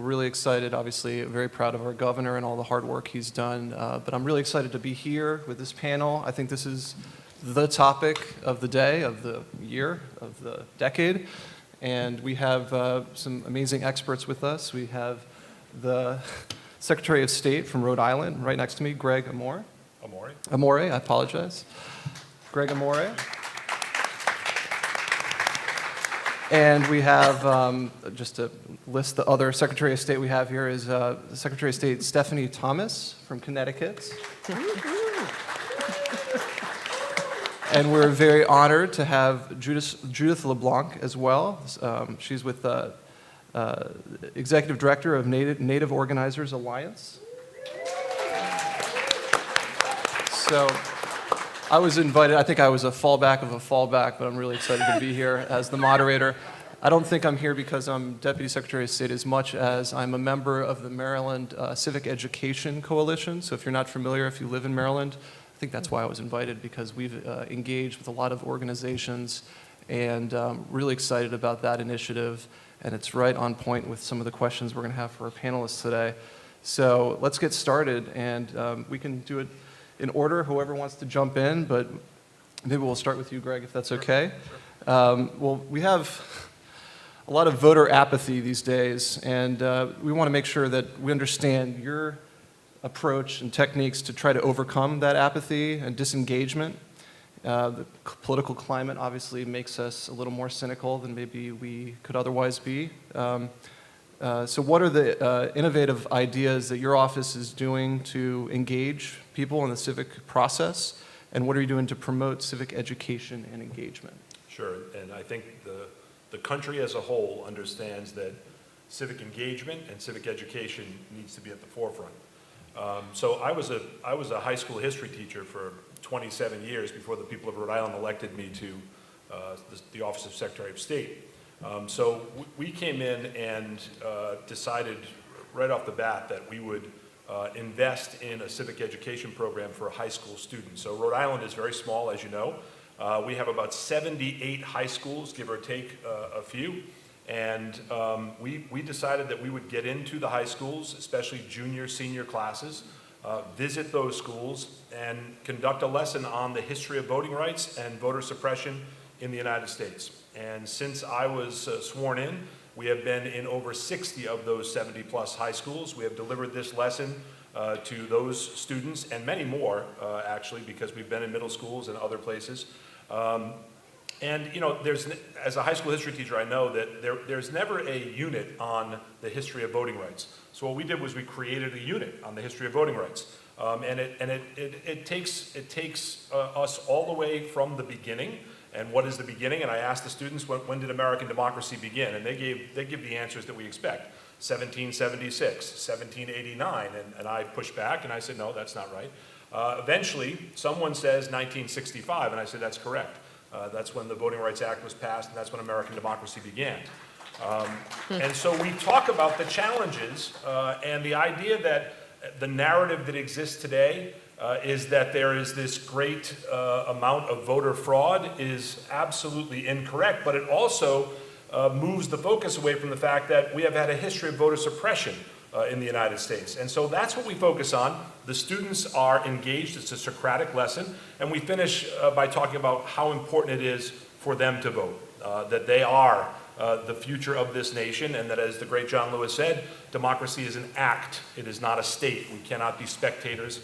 really excited, obviously very proud of our governor and all the hard work he's done, but I'm really excited to be here with this panel. I think this is the topic of the day, of the year, of the decade, and we have some amazing experts with us. We have the Secretary of State from Rhode Island, right next to me, Greg Amore. Amore, I apologize. Greg Amore. And we have, just to list the other Secretary of State we have here, is the Secretary of State Stephanie Thomas from Connecticut. And we're very honored to have Judith LeBlanc as well. She's with the Executive Director of Native Organizers Alliance. So I was invited, I think I was a fallback of a fallback, but I'm really excited to be here as the moderator. I don't think I'm here because I'm Deputy Secretary of State as much as I'm a member of the Maryland Civic Education Coalition. So if you're not familiar, if you live in Maryland, I think that's why I was invited, because we've engaged with a lot of organizations and really excited about that initiative. And it's right on point with some of the questions we're going to have for our panelists today. So let's get started, and we can do it in order, whoever wants to jump in, but maybe we'll start with you, Greg, if that's okay. Well, we have a lot of voter apathy these days, and we want to make sure that we understand your approach and techniques to try to overcome that apathy and disengagement. The political climate obviously makes us a little more cynical than maybe we could otherwise be. So what are the innovative ideas that your office is doing to engage people in the civic process, and what are you doing to promote civic education and engagement? Sure, and I think the country as a whole understands that civic engagement and civic education needs to be at the forefront. So I was a high school history teacher for 27 years before the people of Rhode Island elected me to the office of Secretary of State. So we came in and decided right off the bat that we would invest in a civic education program for high school students. So Rhode Island is very small, as you know. We have about 78 high schools, give or take a few. And we decided that we would get into the high schools, especially junior, senior classes, visit those schools, and conduct a lesson on the history of voting rights and voter suppression in the United States. And since I was sworn in, we have been in over 60 of those 70-plus high schools. We have delivered this lesson to those students, and many more, actually, because we've been in middle schools and other places. And you know, as a high school history teacher, I know that there's never a unit on the history of voting rights. So what we did was we created a unit on the history of voting rights. And it takes us all the way from the beginning. And what is the beginning? And I asked the students, when did American democracy begin? And they give the answers that we expect. 1776, 1789, and I pushed back and I said, no, that's not right. Eventually, someone says 1965, and I said, that's correct. That's when the Voting Rights Act was passed, and that's when American democracy began. And so we talk about the challenges and the idea that the narrative that exists today is that there is this great amount of voter fraud is absolutely incorrect, but it also moves the focus away from the fact that we have had a history of voter suppression in the United States. And so that's what we focus on. The students are engaged. It's a Socratic lesson. And we finish by talking about how important it is for them to vote, that they are the future of this nation, and that, as the great John Lewis said, democracy is an act. It is not a state. We cannot be spectators.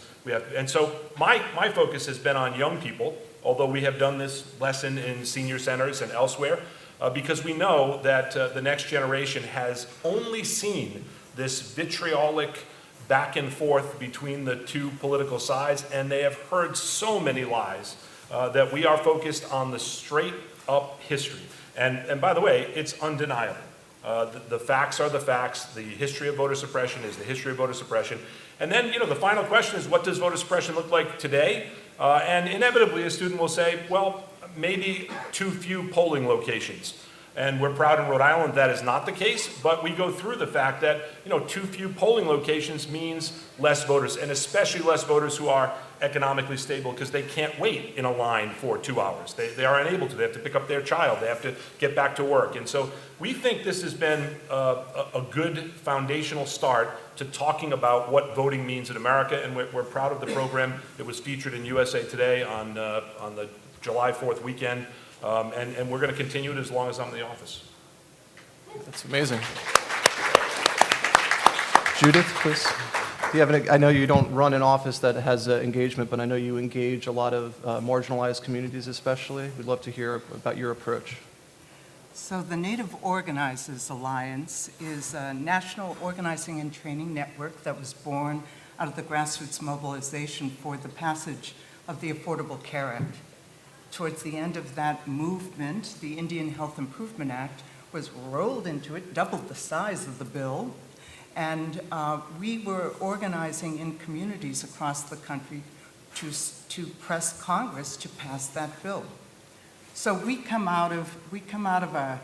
And so my focus has been on young people, although we have done this lesson in senior centers and elsewhere, because we know that the next generation has only seen this vitriolic back and forth between the two political sides, and they have heard so many lies that we are focused on the straight up history. And by the way, it's undeniable. The facts are the facts. The history of voter suppression is the history of voter suppression. And then, you know, the final question is, what does voter suppression look like today? And inevitably, a student will say, well, maybe too few polling locations. And we're proud in Rhode Island that is not the case, but we go through the fact that, too few polling locations means less voters, and especially less voters who are economically stable because they can't wait in a line for 2 hours. They are unable to. They have to pick up their child. They have to get back to work. And so we think this has been a good foundational start to talking about what voting means in America, and we're proud of the program. It was featured in USA Today on the July 4th weekend. And we're going to continue it as long as I'm in the office. That's amazing. Judith, please. Do you have I know you don't run an office that has engagement, but I know you engage a lot of marginalized communities especially. We'd love to hear about your approach. So the Native Organizers Alliance is a national organizing and training network that was born out of the grassroots mobilization for the passage of the Affordable Care Act. Towards the end of that movement, the Indian Health Improvement Act was rolled into it, doubled the size of the bill, and we were organizing in communities across the country to press Congress to pass that bill. So we come out of a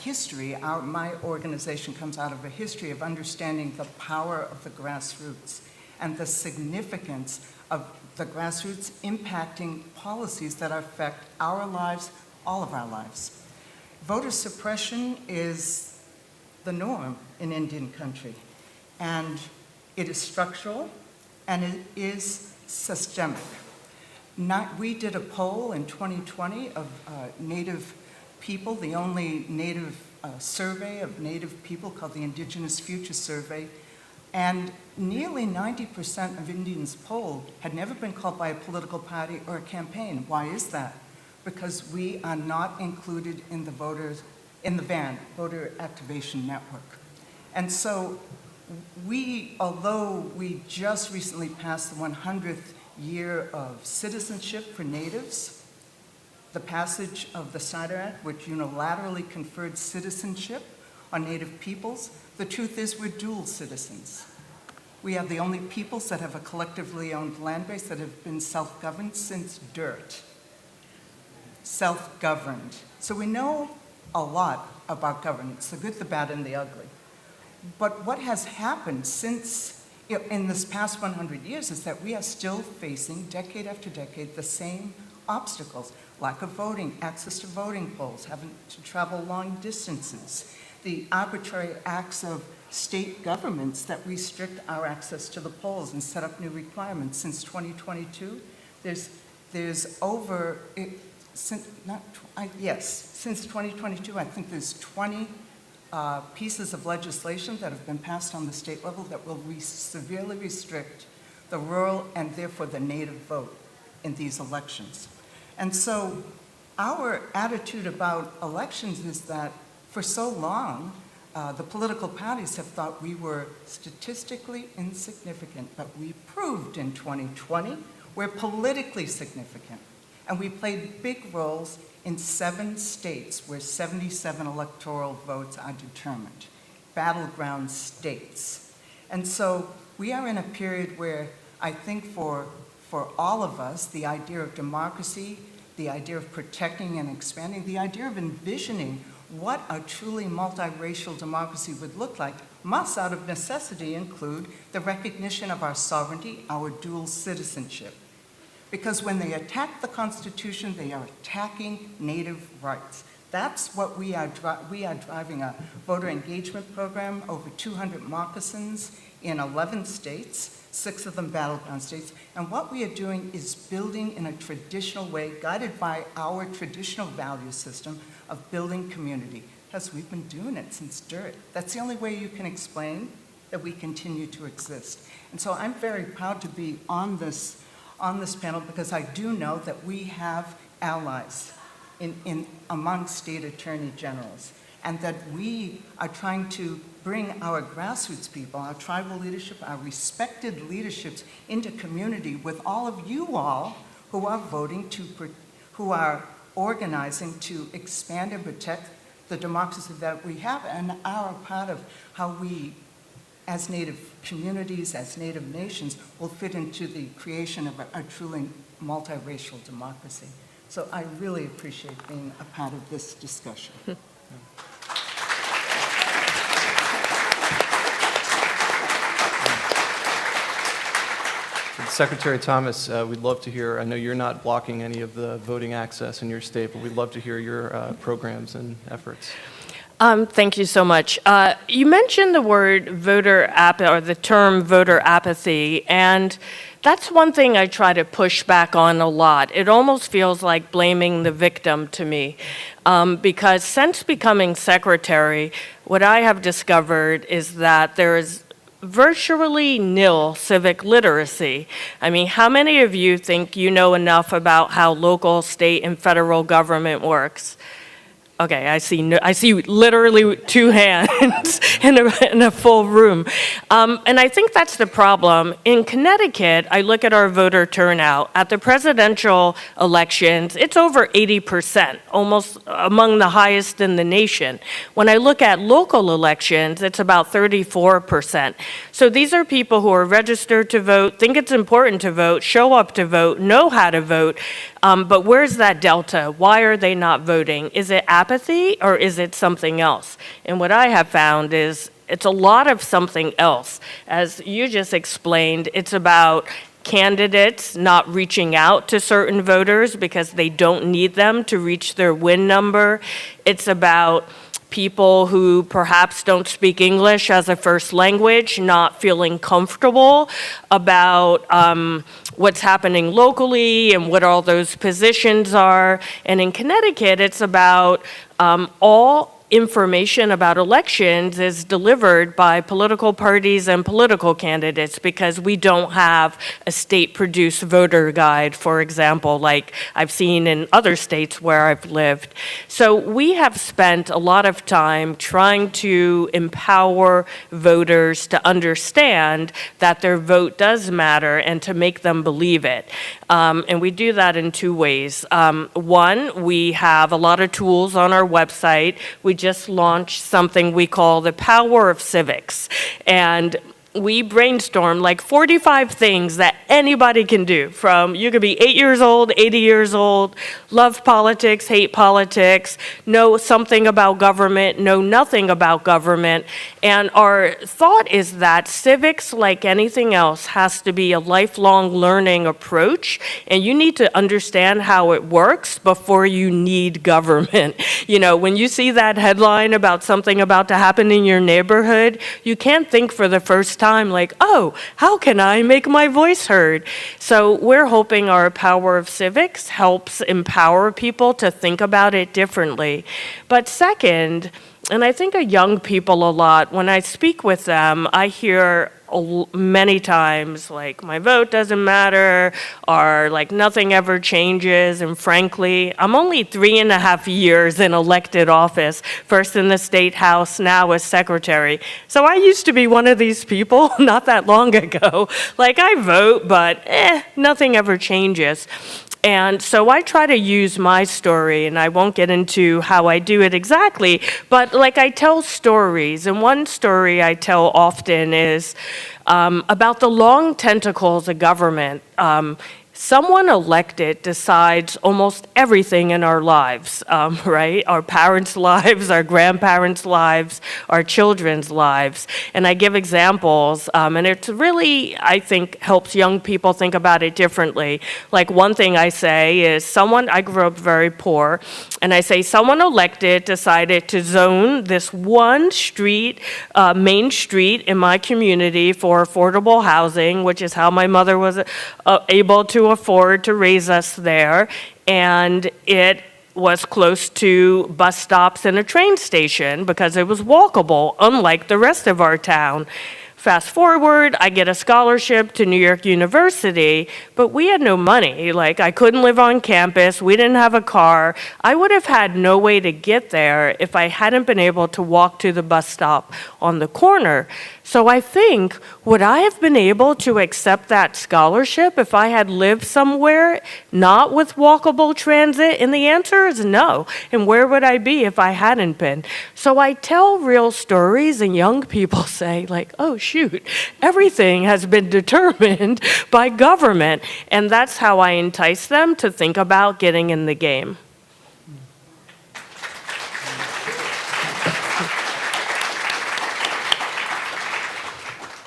history, my organization comes out of a history of understanding the power of the grassroots and the significance of the grassroots impacting policies that affect our lives, all of our lives. Voter suppression is the norm in Indian country, and it is structural and it is systemic. We did a poll in 2020 of Native people, the only Native survey of Native people called the Indigenous Future Survey, and nearly 90% of Indians polled had never been called by a political party or a campaign. Why is that? Because we are not included in the VAN, Voter Activation Network. And so although we just recently passed the 100th year of citizenship for Natives, the passage of the Snyder Act, which unilaterally conferred citizenship on Native peoples, the truth is we're dual citizens. We are the only peoples that have a collectively owned land base that have been self-governed since dirt. Self-governed. So we know a lot about governance, the good, the bad, and the ugly. But what has happened since, in this past 100 years, is that we are still facing, decade after decade, the same obstacles. Lack of voting, access to voting polls, having to travel long distances, the arbitrary acts of state governments that restrict our access to the polls and set up new requirements. Since 2022, since 2022, I think there's 20 pieces of legislation that have been passed on the state level that will severely restrict the rural and therefore the Native vote in these elections. And so our attitude about elections is that for so long, the political parties have thought we were statistically insignificant, but we proved in 2020 we're politically significant. And we played big roles in 7 states where 77 electoral votes are determined, battleground states. And so we are in a period where I think for all of us, the idea of democracy, the idea of protecting and expanding, the idea of envisioning what a truly multiracial democracy would look like must, out of necessity, include the recognition of our sovereignty, our dual citizenship. Because when they attack the Constitution, they are attacking Native rights. That's what we are driving a voter engagement program, over 200 moccasins in 11 states, 6 of them battleground states. And what we are doing is building in a traditional way, guided by our traditional value system of building community, because we've been doing it since dirt. That's the only way you can explain that we continue to exist. And so I'm very proud to be on this panel because I do know that we have allies among state attorney generals, and that we are trying to bring our grassroots people, our tribal leadership, our respected leaderships into community with all of you all who are voting who are organizing to expand and protect the democracy that we have and are a part of how we, as Native communities, as Native nations, will fit into the creation of a truly multiracial democracy. So I really appreciate being a part of this discussion. Secretary Thomas, we'd love to hear, I know you're not blocking any of the voting access in your state, but we'd love to hear your programs and efforts. Thank you so much. You mentioned the word or the term voter apathy, and that's one thing I try to push back on a lot. It almost feels like blaming the victim to me, because since becoming secretary, what I have discovered is that there is virtually nil civic literacy. I mean, how many of you think you know enough about how local, state, and federal government works? Okay, I see literally two hands in a full room. And I think that's the problem. In Connecticut, I look at our voter turnout. At the presidential elections, it's over 80%, almost among the highest in the nation. When I look at local elections, it's about 34%. So these are people who are registered to vote, think it's important to vote, show up to vote, know how to vote, but where's that delta? Why are they not voting? Is it apathy or is it something else? And what I have found is it's a lot of something else. As you just explained, it's about candidates not reaching out to certain voters because they don't need them to reach their win number. It's about people who perhaps don't speak English as a first language, not feeling comfortable about what's happening locally and what all those positions are. And in Connecticut, it's about all information about elections is delivered by political parties and political candidates because we don't have a state-produced voter guide, for example, like I've seen in other states where I've lived. So we have spent a lot of time trying to empower voters to understand that their vote does matter and to make them believe it. And we do that in two ways. One, we have a lot of tools on our website. We just launched something we call the Power of Civics. And we brainstormed like 45 things that anybody can do, from you could be 8 years old, 80 years old, love politics, hate politics, know something about government, know nothing about government. And our thought is that civics, like anything else, has to be a lifelong learning approach, and you need to understand how it works before you need government. You know, when you see that headline about something about to happen in your neighborhood, you can't think for the first time like, oh, how can I make my voice heard? So we're hoping our Power of Civics helps empower people to think about it differently. But second, and I think of young people a lot, when I speak with them, I hear many times like my vote doesn't matter or like nothing ever changes. And frankly, I'm only 3.5 years in elected office, first in the state house, now as secretary. So I used to be one of these people not that long ago. Like I vote, but nothing ever changes. And so I try to use my story, and I won't get into how I do it exactly, but like I tell stories, and one story I tell often is about the long tentacles of government. Someone elected decides almost everything in our lives, right? Our parents' lives, our grandparents' lives, our children's lives. And I give examples, and it's really, I think, helps young people think about it differently. Like one thing I say is I grew up very poor, and I say someone elected decided to zone this one street, main street in my community for affordable housing, which is how my mother was able to afford to raise us there, and it was close to bus stops and a train station because it was walkable, unlike the rest of our town. Fast forward, I get a scholarship to New York University, but we had no money. Like, I couldn't live on campus, we didn't have a car. I would have had no way to get there if I hadn't been able to walk to the bus stop on the corner. So I think, would I have been able to accept that scholarship if I had lived somewhere not with walkable transit? And the answer is no. And where would I be if I hadn't been? So I tell real stories, and young people say, like, oh, shoot, everything has been determined by government. And that's how I entice them to think about getting in the game.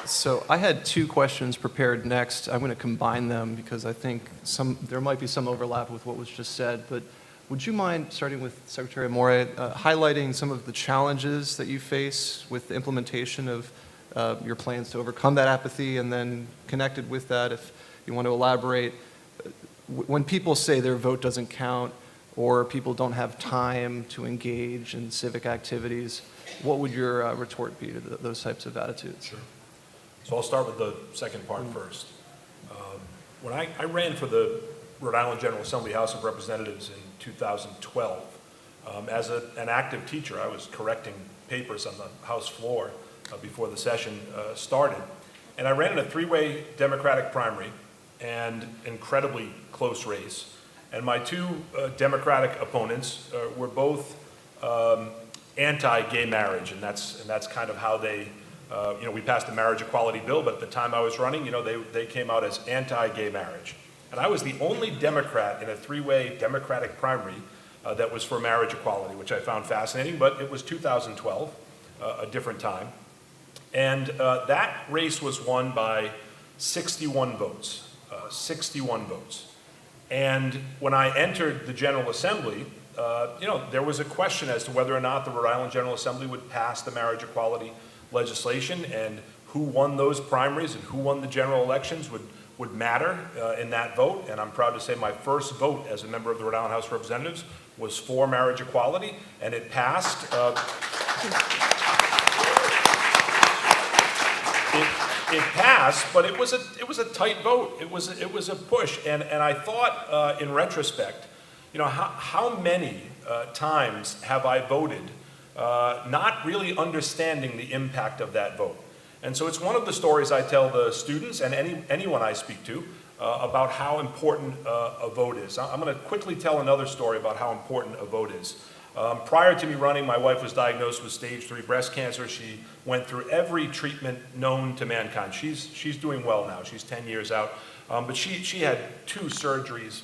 So I had two questions prepared next. I'm going to combine them because I think there might be some overlap with what was just said. But would you mind, starting with Secretary Amore, highlighting some of the challenges that you face with the implementation of your plans to overcome that apathy, and then connected with that, if you want to elaborate, when people say their vote doesn't count or people don't have time to engage in civic activities, what would your retort be to those types of attitudes? Sure. So I'll start with the second part first. When I ran for the Rhode Island General Assembly House of Representatives in 2012, as an active teacher, I was correcting papers on the House floor before the session started. And I ran in a three-way Democratic primary and incredibly close race. And my two Democratic opponents were both anti-gay marriage, and that's kind of how they, we passed the marriage equality bill, but at the time I was running, they came out as anti-gay marriage. And I was the only Democrat in a three-way Democratic primary that was for marriage equality, which I found fascinating, but it was 2012, a different time. And that race was won by 61 votes, 61 votes. And when I entered the General Assembly, there was a question as to whether or not the Rhode Island General Assembly would pass the marriage equality legislation, and who won those primaries and who won the general elections would matter in that vote. And I'm proud to say my first vote as a member of the Rhode Island House of Representatives was for marriage equality, and it passed. It passed, but it was a tight vote. It was a push, and I thought in retrospect, how many times have I voted not really understanding the impact of that vote? And so it's one of the stories I tell the students and anyone I speak to about how important a vote is. I'm going to quickly tell another story about how important a vote is. Prior to me running, my wife was diagnosed with stage 3 breast cancer. She went through every treatment known to mankind. She's doing well now. She's 10 years out. But she had 2 surgeries,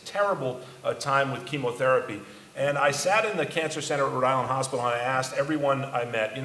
terrible time with chemotherapy. And I sat in the cancer center at Rhode Island Hospital, and I asked everyone I met,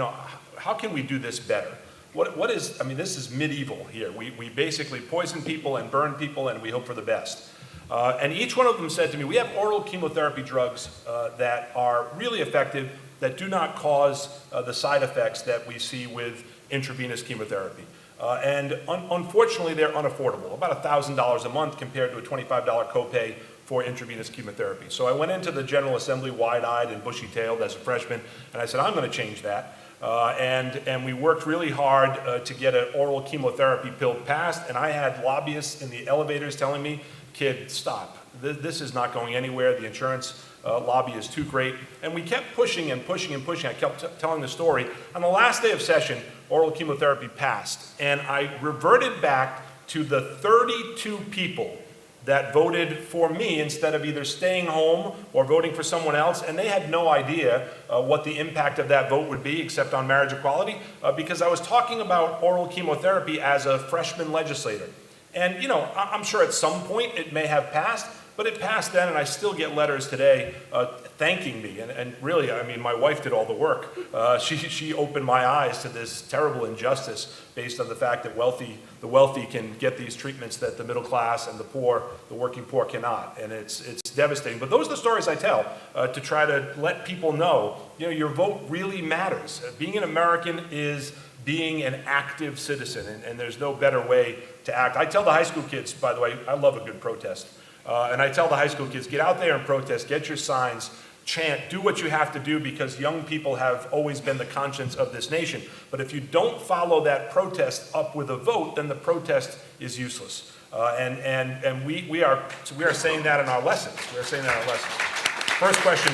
how can we do this better? This is medieval here. We basically poison people and burn people, and we hope for the best. And each one of them said to me, we have oral chemotherapy drugs that are really effective, that do not cause the side effects that we see with intravenous chemotherapy. And unfortunately, they're unaffordable, about $1,000 a month compared to a $25 copay for intravenous chemotherapy. So I went into the General Assembly wide-eyed and bushy-tailed as a freshman, and I said, I'm going to change that. And we worked really hard to get an oral chemotherapy pill passed, and I had lobbyists in the elevators telling me, kid, stop. This is not going anywhere. The insurance lobby is too great. And we kept pushing and pushing and pushing. I kept telling the story. On the last day of session, oral chemotherapy passed, and I reverted back to the 32 people that voted for me instead of either staying home or voting for someone else, and they had no idea what the impact of that vote would be except on marriage equality, because I was talking about oral chemotherapy as a freshman legislator. And I'm sure at some point it may have passed, but it passed then, and I still get letters today thanking me. And really, my wife did all the work. She opened my eyes to this terrible injustice based on the fact that the wealthy can get these treatments that the middle class and the poor, the working poor, cannot. And it's devastating. But those are the stories I tell to try to let people know, your vote really matters. Being an American is being an active citizen, and there's no better way to act. I tell the high school kids, by the way, I love a good protest. And I tell the high school kids, get out there and protest, get your signs, chant, do what you have to do, because young people have always been the conscience of this nation. But if you don't follow that protest up with a vote, then the protest is useless. And we are saying that in our lessons. We're saying that in our lessons. First question,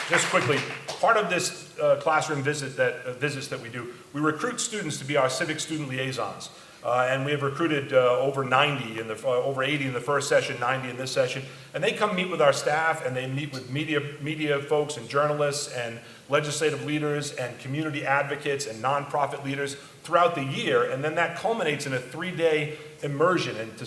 just quickly. Part of this classroom visits that we do, we recruit students to be our civic student liaisons. And we have recruited over 80 in the first session, 90 in this session. And they come meet with our staff, and they meet with media folks and journalists and legislative leaders and community advocates and nonprofit leaders throughout the year. And then that culminates in a 3-day immersion. And to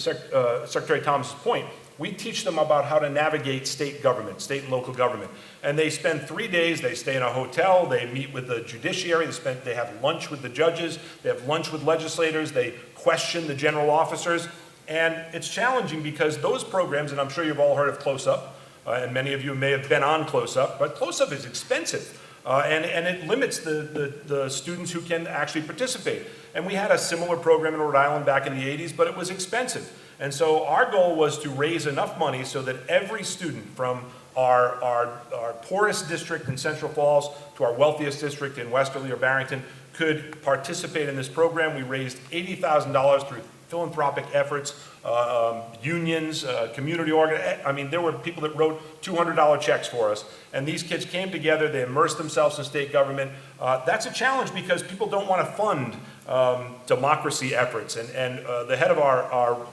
Secretary Thomas's point, we teach them about how to navigate state government, state and local government. And they spend 3 days, they stay in a hotel, they meet with the judiciary, they have lunch with the judges, they have lunch with legislators, they question the general officers. And it's challenging because those programs, and I'm sure you've all heard of Close Up, and many of you may have been on Close Up, but Close Up is expensive. And it limits the students who can actually participate. And we had a similar program in Rhode Island back in the 80s, but it was expensive. And so our goal was to raise enough money so that every student from our poorest district in Central Falls to our wealthiest district in Westerly or Barrington could participate in this program. We raised $80,000 through philanthropic efforts, unions, community I mean, there were people that wrote $200 checks for us. And these kids came together, they immersed themselves in state government. That's a challenge because people don't want to fund democracy efforts. And the head of our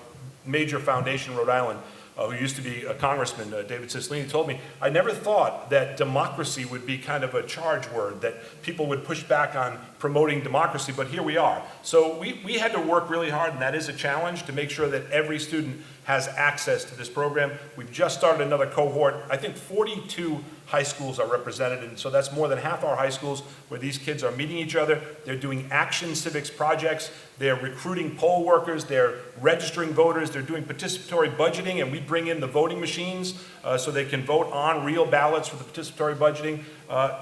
major foundation in Rhode Island, who used to be a congressman, David Cicilline, told me, I never thought that democracy would be kind of a charge word, that people would push back on promoting democracy, but here we are. So we had to work really hard, and that is a challenge, to make sure that every student has access to this program. We've just started another cohort. I think 42 high schools are represented, and so that's more than half our high schools where these kids are meeting each other. They're doing action civics projects. They're recruiting poll workers. They're registering voters. They're doing participatory budgeting, and we bring in the voting machines so they can vote on real ballots for the participatory budgeting.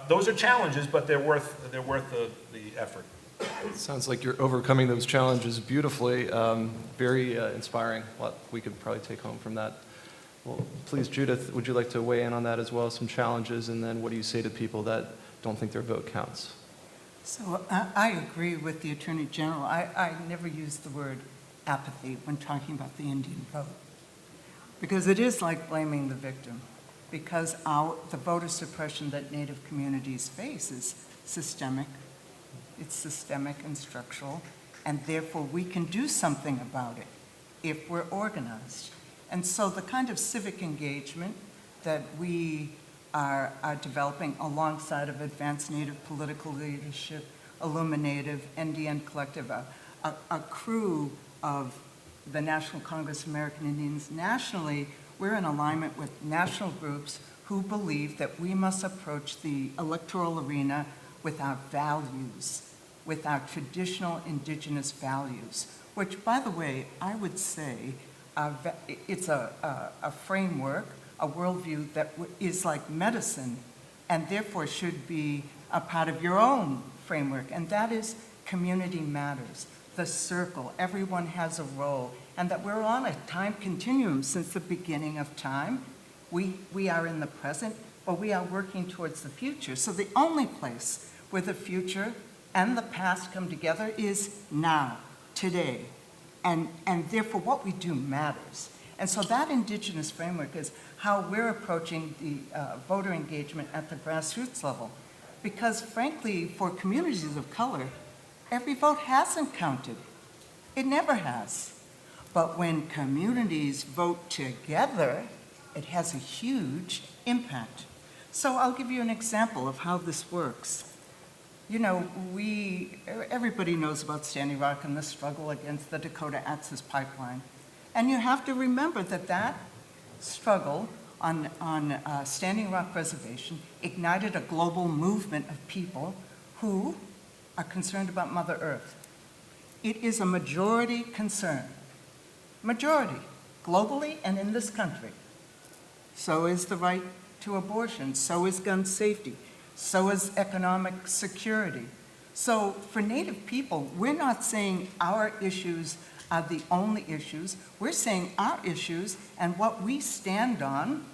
Those are challenges, but they're worth the effort. Sounds like you're overcoming those challenges beautifully. Very inspiring. What we could probably take home from that. Well, please, Judith, would you like to weigh in on that as well, some challenges, and then what do you say to people that don't think their vote counts? So I agree with the Attorney General. I never use the word apathy when talking about the Indian vote, because it is like blaming the victim, because the voter suppression that Native communities face is systemic. It's systemic and structural, and therefore we can do something about it if we're organized. And so the kind of civic engagement that we are developing alongside of Advanced Native Political Leadership, Illuminative, NDN Collective, a crew of the National Congress of American Indians nationally, we're in alignment with national groups who believe that we must approach the electoral arena with our values, with our traditional indigenous values, which, by the way, I would say it's a framework, a worldview that is like medicine, and therefore should be a part of your own framework, and that is community matters, the circle, everyone has a role, and that we're on a time continuum since the beginning of time. We are in the present, but we are working towards the future. So the only place where the future and the past come together is now, today. And therefore, what we do matters. And so that indigenous framework is how we're approaching the voter engagement at the grassroots level. Because frankly, for communities of color, every vote hasn't counted. It never has. But when communities vote together, it has a huge impact. So I'll give you an example of how this works. You know, everybody knows about Standing Rock and the struggle against the Dakota Access Pipeline. And you have to remember that that struggle on Standing Rock Reservation ignited a global movement of people who are concerned about Mother Earth. It is a majority concern. Majority, globally and in this country. So is the right to abortion, so is gun safety. So is economic security. So for Native people, we're not saying our issues are the only issues. We're saying our issues and what we stand on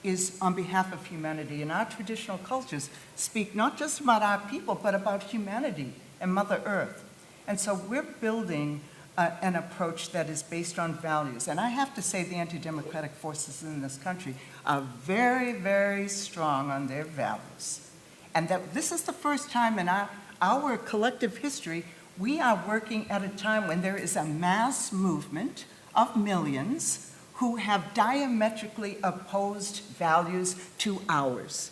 is on behalf of humanity. And our traditional cultures speak not just about our people, but about humanity and Mother Earth. And so we're building an approach that is based on values. And I have to say the anti-democratic forces in this country are very, very strong on their values. And that this is the first time in our collective history, we are working at a time when there is a mass movement of millions who have diametrically opposed values to ours,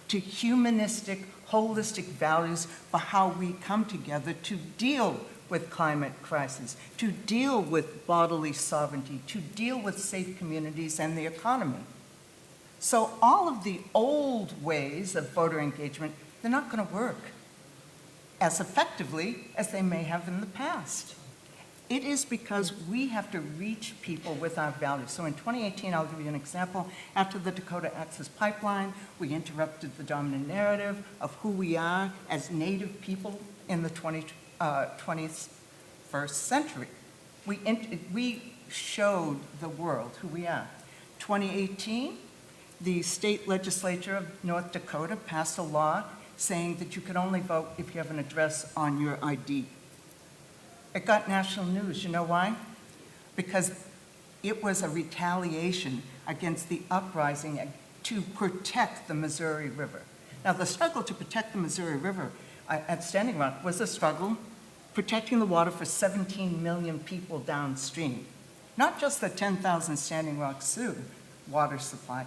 to humanistic, holistic values for how we come together to deal with climate crisis, to deal with bodily sovereignty, to deal with safe communities and the economy. So all of the old ways of voter engagement, they're not going to work as effectively as they may have in the past. It is because we have to reach people with our values. So in 2018, I'll give you an example. After the Dakota Access Pipeline, we interrupted the dominant narrative of who we are as Native people in the 21st century. We showed the world who we are. 2018, the state legislature of North Dakota passed a law saying that you could only vote if you have an address on your ID. It got national news. You know why? Because it was a retaliation against the uprising to protect the Missouri River. Now, the struggle to protect the Missouri River at Standing Rock was a struggle protecting the water for 17 million people downstream. Not just the 10,000 Standing Rock Sioux water supply,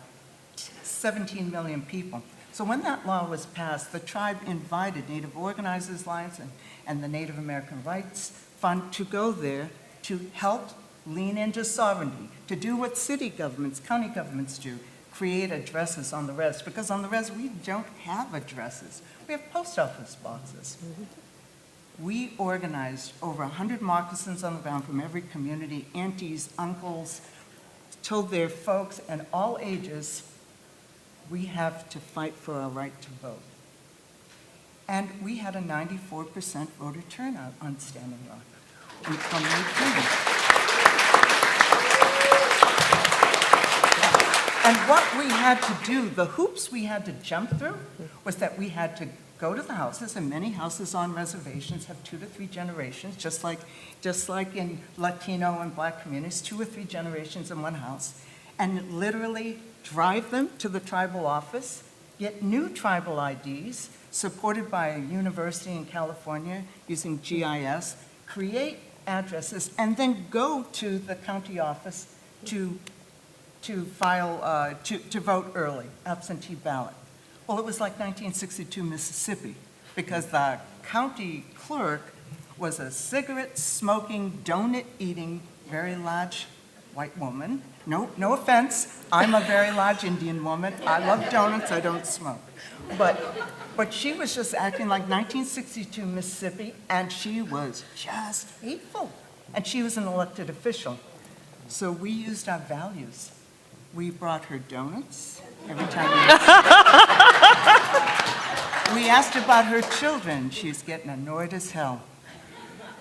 17 million people. So when that law was passed, the tribe invited Native Organizers Alliance and the Native American Rights Fund to go there to help lean into sovereignty, to do what city governments, county governments do, create addresses on the res, because on the res we don't have addresses. We have post office boxes. We organized over 100 moccasins on the ground from every community, aunties, uncles, told their folks and all ages, we have to fight for our right to vote. And we had a 94% voter turnout on Standing Rock in 2018. And what we had to do, the hoops we had to jump through, was that we had to go to the houses, and many houses on reservations have 2 to 3 generations, just like in Latino and Black communities, 2 or 3 generations in one house, and literally drive them to the tribal office, get new tribal IDs, supported by a university in California using GIS, create addresses, and then go to the county office to vote early, absentee ballot. Well, it was like 1962 Mississippi, because the county clerk was a cigarette-smoking, donut-eating, very large white woman. No offense, I'm a very large Indian woman. I love donuts, I don't smoke. But she was just acting like 1962 Mississippi, and she was just hateful. And she was an elected official. So we used our values. We brought her donuts every time we asked about her children. She's getting annoyed as hell.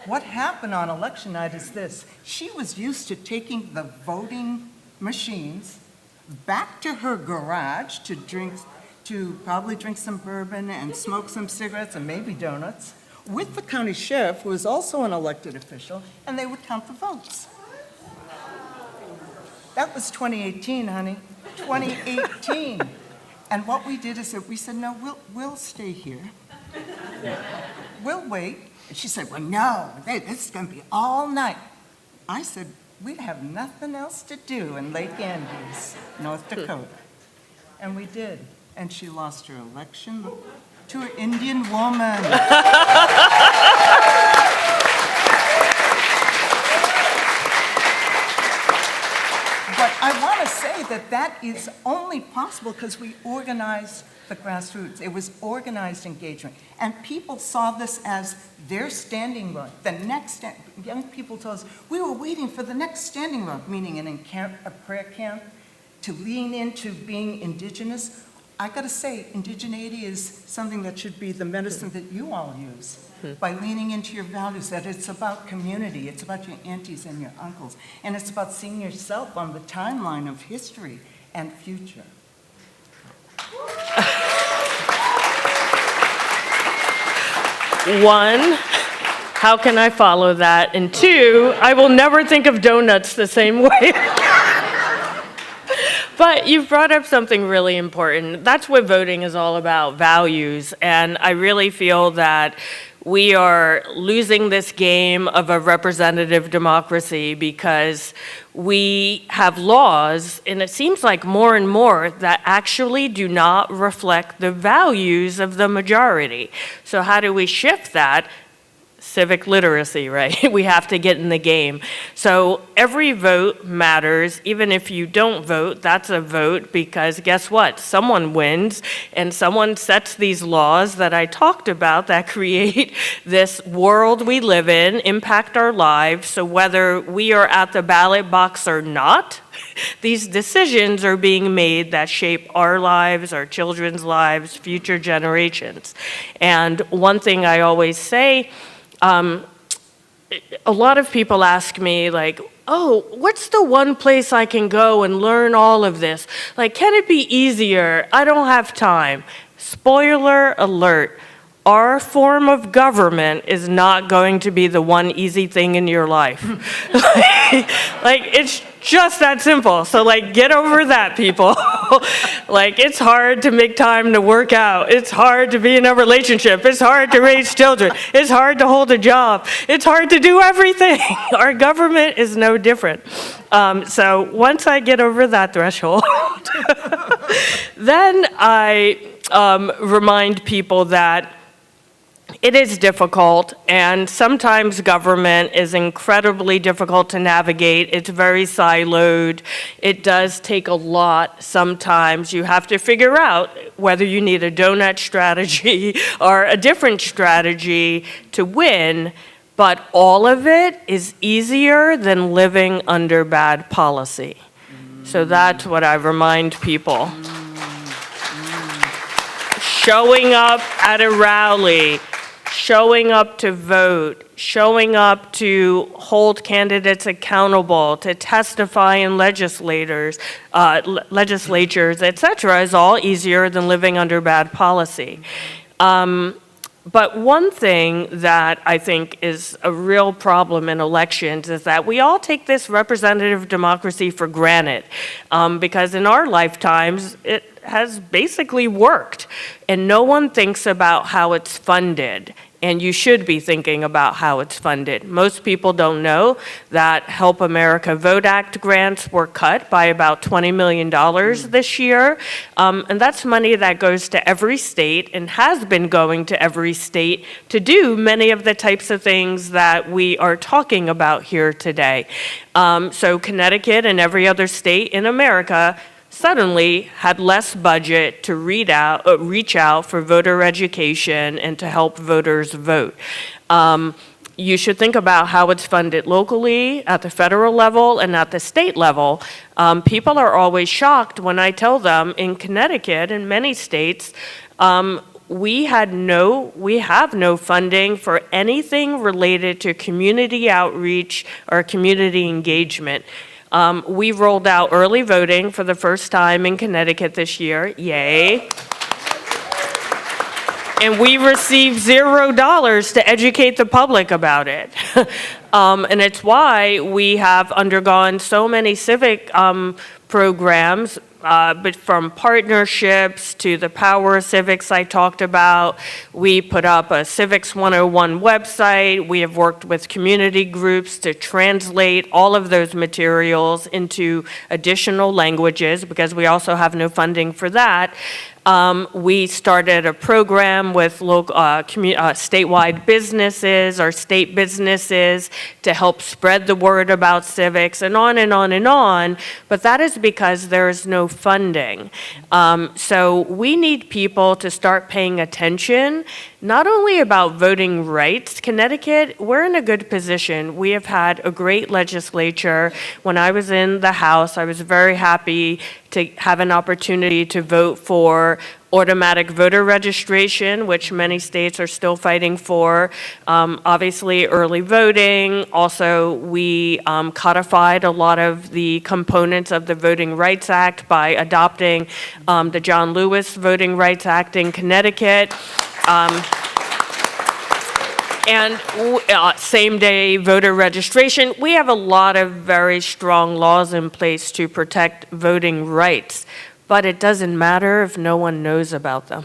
What happened on election night is this. She was used to taking the voting machines back to her garage to probably drink some bourbon and smoke some cigarettes and maybe donuts with the county sheriff, who was also an elected official, and they would count the votes. That was 2018, honey, 2018. And what we did is that we said, no, we'll stay here. We'll wait. And she said, well, no, this is going to be all night. I said, we have nothing else to do in Lake Andes, North Dakota. And we did. And she lost her election to an Indian woman. But I want to say that is only possible because we organized the grassroots. It was organized engagement. And people saw this as their standing rock. Young people told us, we were waiting for the next standing rock, meaning a prayer camp, to lean into being indigenous. I got to say, indigeneity is something that should be the medicine that you all use. By leaning into your values, that it's about community, it's about your aunties and your uncles, and it's about seeing yourself on the timeline of history and future. One, how can I follow that? And two, I will never think of donuts the same way. But you've brought up something really important. That's what voting is all about, values. And I really feel that we are losing this game of a representative democracy because we have laws, and it seems like more and more, that actually do not reflect the values of the majority. So how do we shift that? Civic literacy, right? We have to get in the game. So every vote matters. Even if you don't vote, that's a vote, because guess what? Someone wins, and someone sets these laws that I talked about that create this world we live in, impact our lives. So whether we are at the ballot box or not, these decisions are being made that shape our lives, our children's lives, future generations. And one thing I always say, a lot of people ask me, like, oh, what's the one place I can go and learn all of this? Like, can it be easier? I don't have time. Spoiler alert. Our form of government is not going to be the one easy thing in your life. Like, it's just that simple. So, like, get over that, people. Like, it's hard to make time to work out. It's hard to be in a relationship. It's hard to raise children. It's hard to hold a job. It's hard to do everything. Our government is no different. So once I get over that threshold, then I remind people that it is difficult, and sometimes government is incredibly difficult to navigate. It's very siloed. It does take a lot sometimes. You have to figure out whether you need a donut strategy or a different strategy to win, but all of it is easier than living under bad policy. So that's what I remind people. Showing up at a rally, showing up to vote, showing up to hold candidates accountable, to testify in legislatures, et cetera, is all easier than living under bad policy. But one thing that I think is a real problem in elections is that we all take this representative democracy for granted, because in our lifetimes, it has basically worked, and no one thinks about how it's funded. And you should be thinking about how it's funded. Most people don't know that Help America Vote Act grants were cut by about $20 million this year. And that's money that goes to every state and has been going to every state to do many of the types of things that we are talking about here today. So Connecticut and every other state in America suddenly had less budget to reach out for voter education and to help voters vote. You should think about how it's funded locally, at the federal level, and at the state level. People are always shocked when I tell them in Connecticut and many states, we have no funding for anything related to community outreach or community engagement. We rolled out early voting for the first time in Connecticut this year, yay. And we received $0 to educate the public about it. And it's why we have undergone so many civic programs, but from partnerships to the Power of Civics I talked about. We put up a Civics 101 website. We have worked with community groups to translate all of those materials into additional languages, because we also have no funding for that. We started a program with local, statewide businesses or state businesses to help spread the word about civics, and on and on and on, but that is because there is no funding. So we need people to start paying attention, not only about voting rights. Connecticut, we're in a good position. We have had a great legislature. When I was in the House, I was very happy to have an opportunity to vote for automatic voter registration, which many states are still fighting for. Obviously, early voting. Also, we codified a lot of the components of the Voting Rights Act by adopting the John Lewis Voting Rights Act in Connecticut. And same-day voter registration. We have a lot of very strong laws in place to protect voting rights, but it doesn't matter if no one knows about them.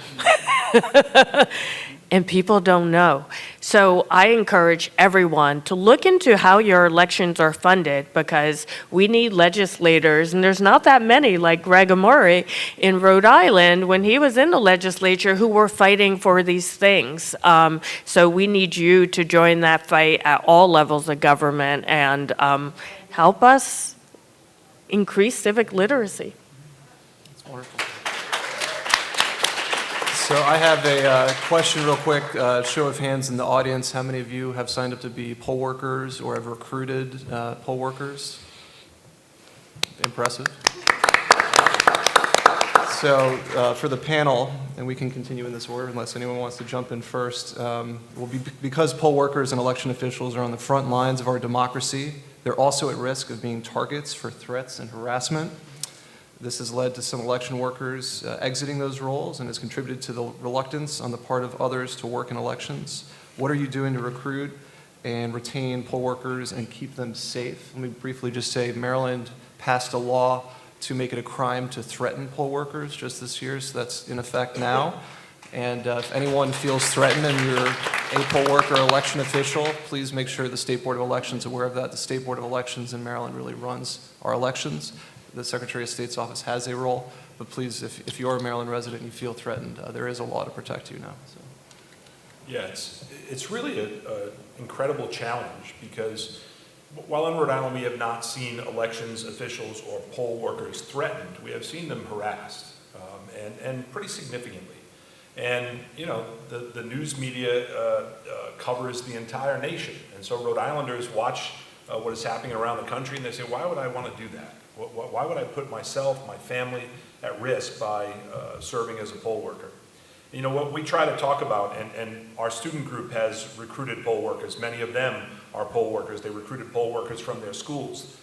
and people don't know. So I encourage everyone to look into how your elections are funded, because we need legislators, and there's not that many like Greg Amore in Rhode Island when he was in the legislature who were fighting for these things. So we need you to join that fight at all levels of government and help us increase civic literacy. That's wonderful. So I have a question real quick, show of hands in the audience. How many of you have signed up to be poll workers or have recruited poll workers? Impressive. So for the panel, and we can continue in this order unless anyone wants to jump in first, because poll workers and election officials are on the front lines of our democracy, they're also at risk of being targets for threats and harassment. This has led to some election workers exiting those roles and has contributed to the reluctance on the part of others to work in elections. What are you doing to recruit and retain poll workers and keep them safe? Let me briefly just say Maryland passed a law to make it a crime to threaten poll workers just this year, so that's in effect now. And if anyone feels threatened and you're a poll worker or election official, please make sure the State Board of Elections is aware of that. The State Board of Elections in Maryland really runs our elections. The Secretary of State's office has a role, but please, if you're a Maryland resident and you feel threatened, there is a law to protect you now. So. Yeah, it's really an incredible challenge, because while in Rhode Island we have not seen elections officials or poll workers threatened, we have seen them harassed, and pretty significantly. And you know, the news media covers the entire nation, and so Rhode Islanders watch what is happening around the country, and they say, why would I want to do that? Why would I put myself, my family at risk by serving as a poll worker? You know, what we try to talk about, and our student group has recruited poll workers. Many of them are poll workers. They recruited poll workers from their schools.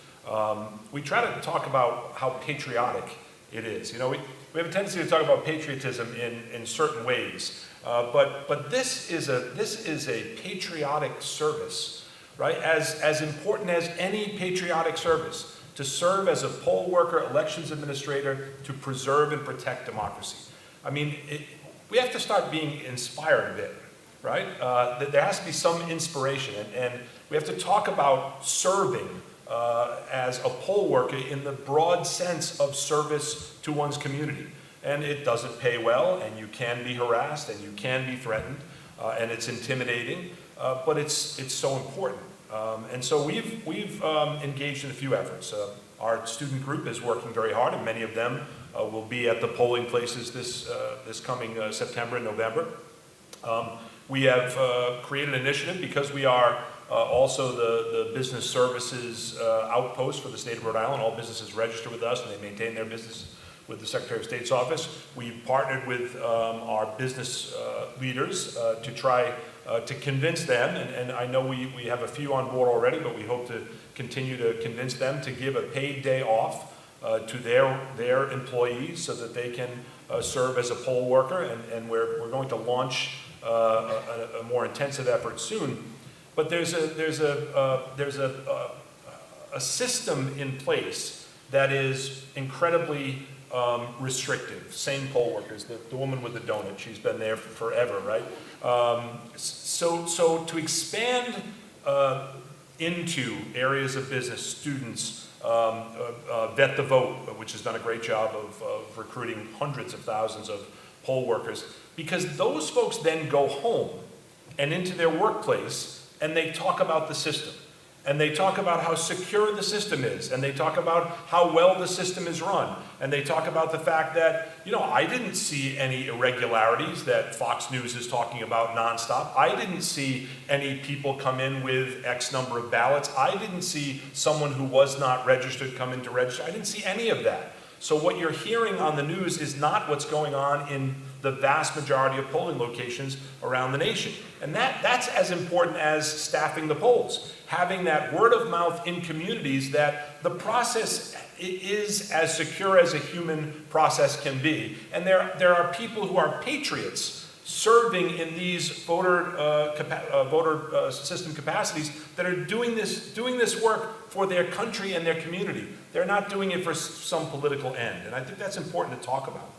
We try to talk about how patriotic it is. You know, we have a tendency to talk about patriotism in certain ways, but this is a patriotic service, right? As important as any patriotic service, to serve as a poll worker, elections administrator, to preserve and protect democracy. I mean, we have to start being inspired a bit, right? There has to be some inspiration, and we have to talk about serving as a poll worker in the broad sense of service to one's community. And it doesn't pay well, and you can be harassed, and you can be threatened, and it's intimidating, but it's so important. And so we've engaged in a few efforts. Our student group is working very hard, and many of them will be at the polling places this coming September and November. We have created an initiative because we are also the business services outpost for the state of Rhode Island. All businesses register with us, and they maintain their business with the Secretary of State's office. We've partnered with our business leaders to try to convince them, and I know we have a few on board already, but we hope to continue to convince them to give a paid day off to their employees so that they can serve as a poll worker, and we're going to launch a more intensive effort soon. But there's a system in place that is incredibly restrictive. Same poll workers, the woman with the donut, she's been there forever, right? So to expand into areas of business, students, Vet the Vote, which has done a great job of recruiting hundreds of thousands of poll workers, because those folks then go home and into their workplace and they talk about the system. And they talk about how secure the system is, and they talk about how well the system is run, and they talk about the fact that, you know, I didn't see any irregularities that Fox News is talking about nonstop. I didn't see any people come in with X number of ballots. I didn't see someone who was not registered come in to register. I didn't see any of that. So what you're hearing on the news is not what's going on in the vast majority of polling locations around the nation. And that's as important as staffing the polls. Having that word of mouth in communities that the process is as secure as a human process can be. And there are people who are patriots serving in these voter system capacities that are doing this work for their country and their community. They're not doing it for some political end. And I think that's important to talk about.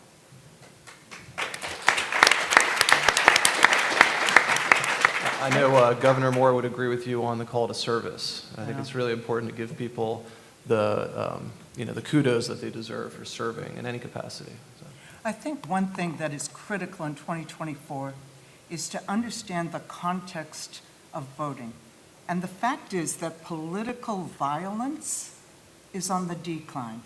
I know Governor Moore would agree with you on the call to service. I think it's really important to give people the, the kudos that they deserve for serving in any capacity. So. I think one thing that is critical in 2024 is to understand the context of voting. And the fact is that political violence is on the decline.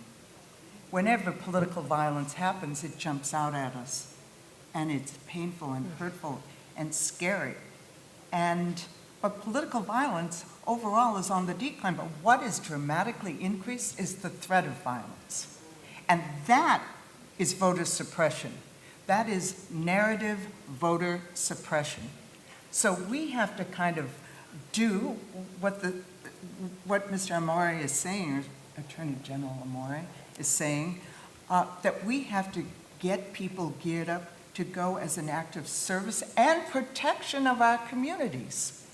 Whenever political violence happens, it jumps out at us. And it's painful and hurtful and scary. But political violence overall is on the decline. But what is dramatically increased is the threat of violence. And that is voter suppression. That is narrative voter suppression. So we have to kind of do what Mr. Amore is saying, or Attorney General Amore is saying, that we have to get people geared up to go as an act of service and protection of our communities,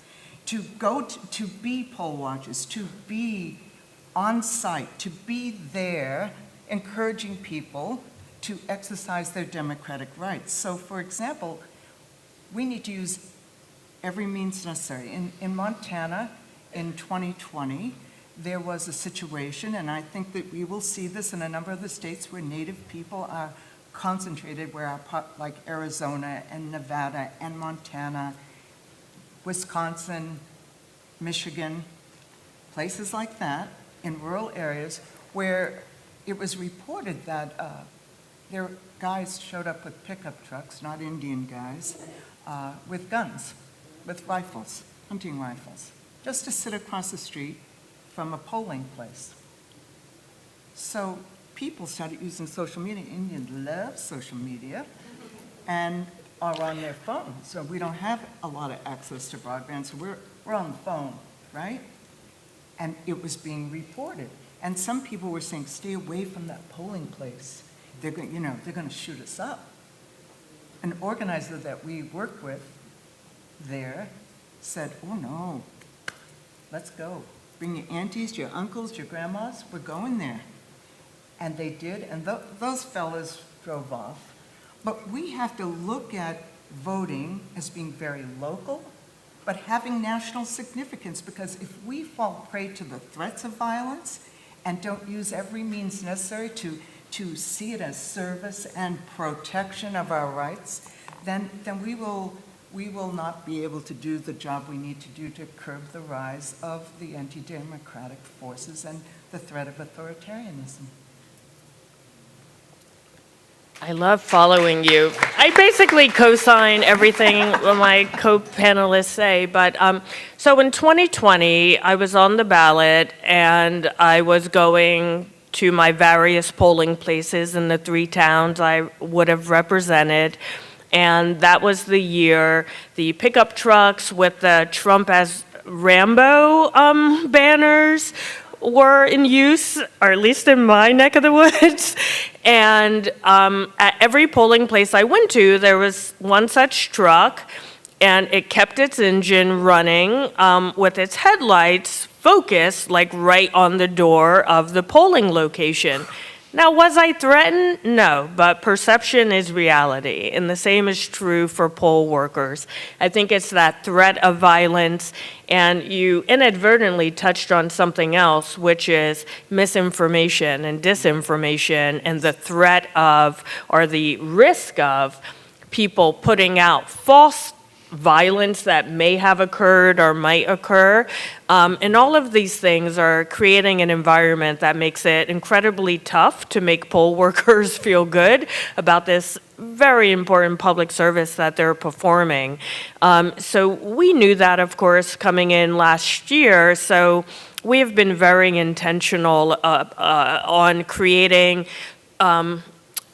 to go to be poll watchers, to be on site, to be there encouraging people to exercise their democratic rights. So, for example, we need to use every means necessary. In Montana, in 2020, there was a situation, and I think that we will see this in a number of the states where Native people are concentrated, like Arizona and Nevada and Montana, Wisconsin, Michigan, places like that in rural areas where it was reported that their guys showed up with pickup trucks, not Indian guys, with guns, with rifles, hunting rifles, just to sit across the street from a polling place. So people started using social media. Indians love social media and are on their phones. So we don't have a lot of access to broadband, so we're on the phone, right? And it was being reported. And some people were saying, stay away from that polling place. They're going, they're going to shoot us up. An organizer that we worked with there said, oh no, let's go. Bring your aunties, your uncles, your grandmas, we're going there. And they did, and those fellas drove off. But we have to look at voting as being very local, but having national significance, because if we fall prey to the threats of violence and don't use every means necessary to see it as service and protection of our rights, then we will not be able to do the job we need to do to curb the rise of the anti-democratic forces and the threat of authoritarianism. I love following you. I basically co-sign everything my co-panelists say, but so in 2020, I was on the ballot and I was going to my various polling places in the 3 towns I would have represented. And that was the year the pickup trucks with the Trump as Rambo banners were in use, or at least in my neck of the woods. And at every polling place I went to, there was one such truck, and it kept its engine running with its headlights focused like right on the door of the polling location. Now, was I threatened? No, but perception is reality, and the same is true for poll workers. I think it's that threat of violence, and you inadvertently touched on something else, which is misinformation and disinformation, and the threat of, or the risk of, people putting out false violence that may have occurred or might occur. And all of these things are creating an environment that makes it incredibly tough to make poll workers feel good about this very important public service that they're performing. So we knew that, of course, coming in last year. So we have been very intentional on creating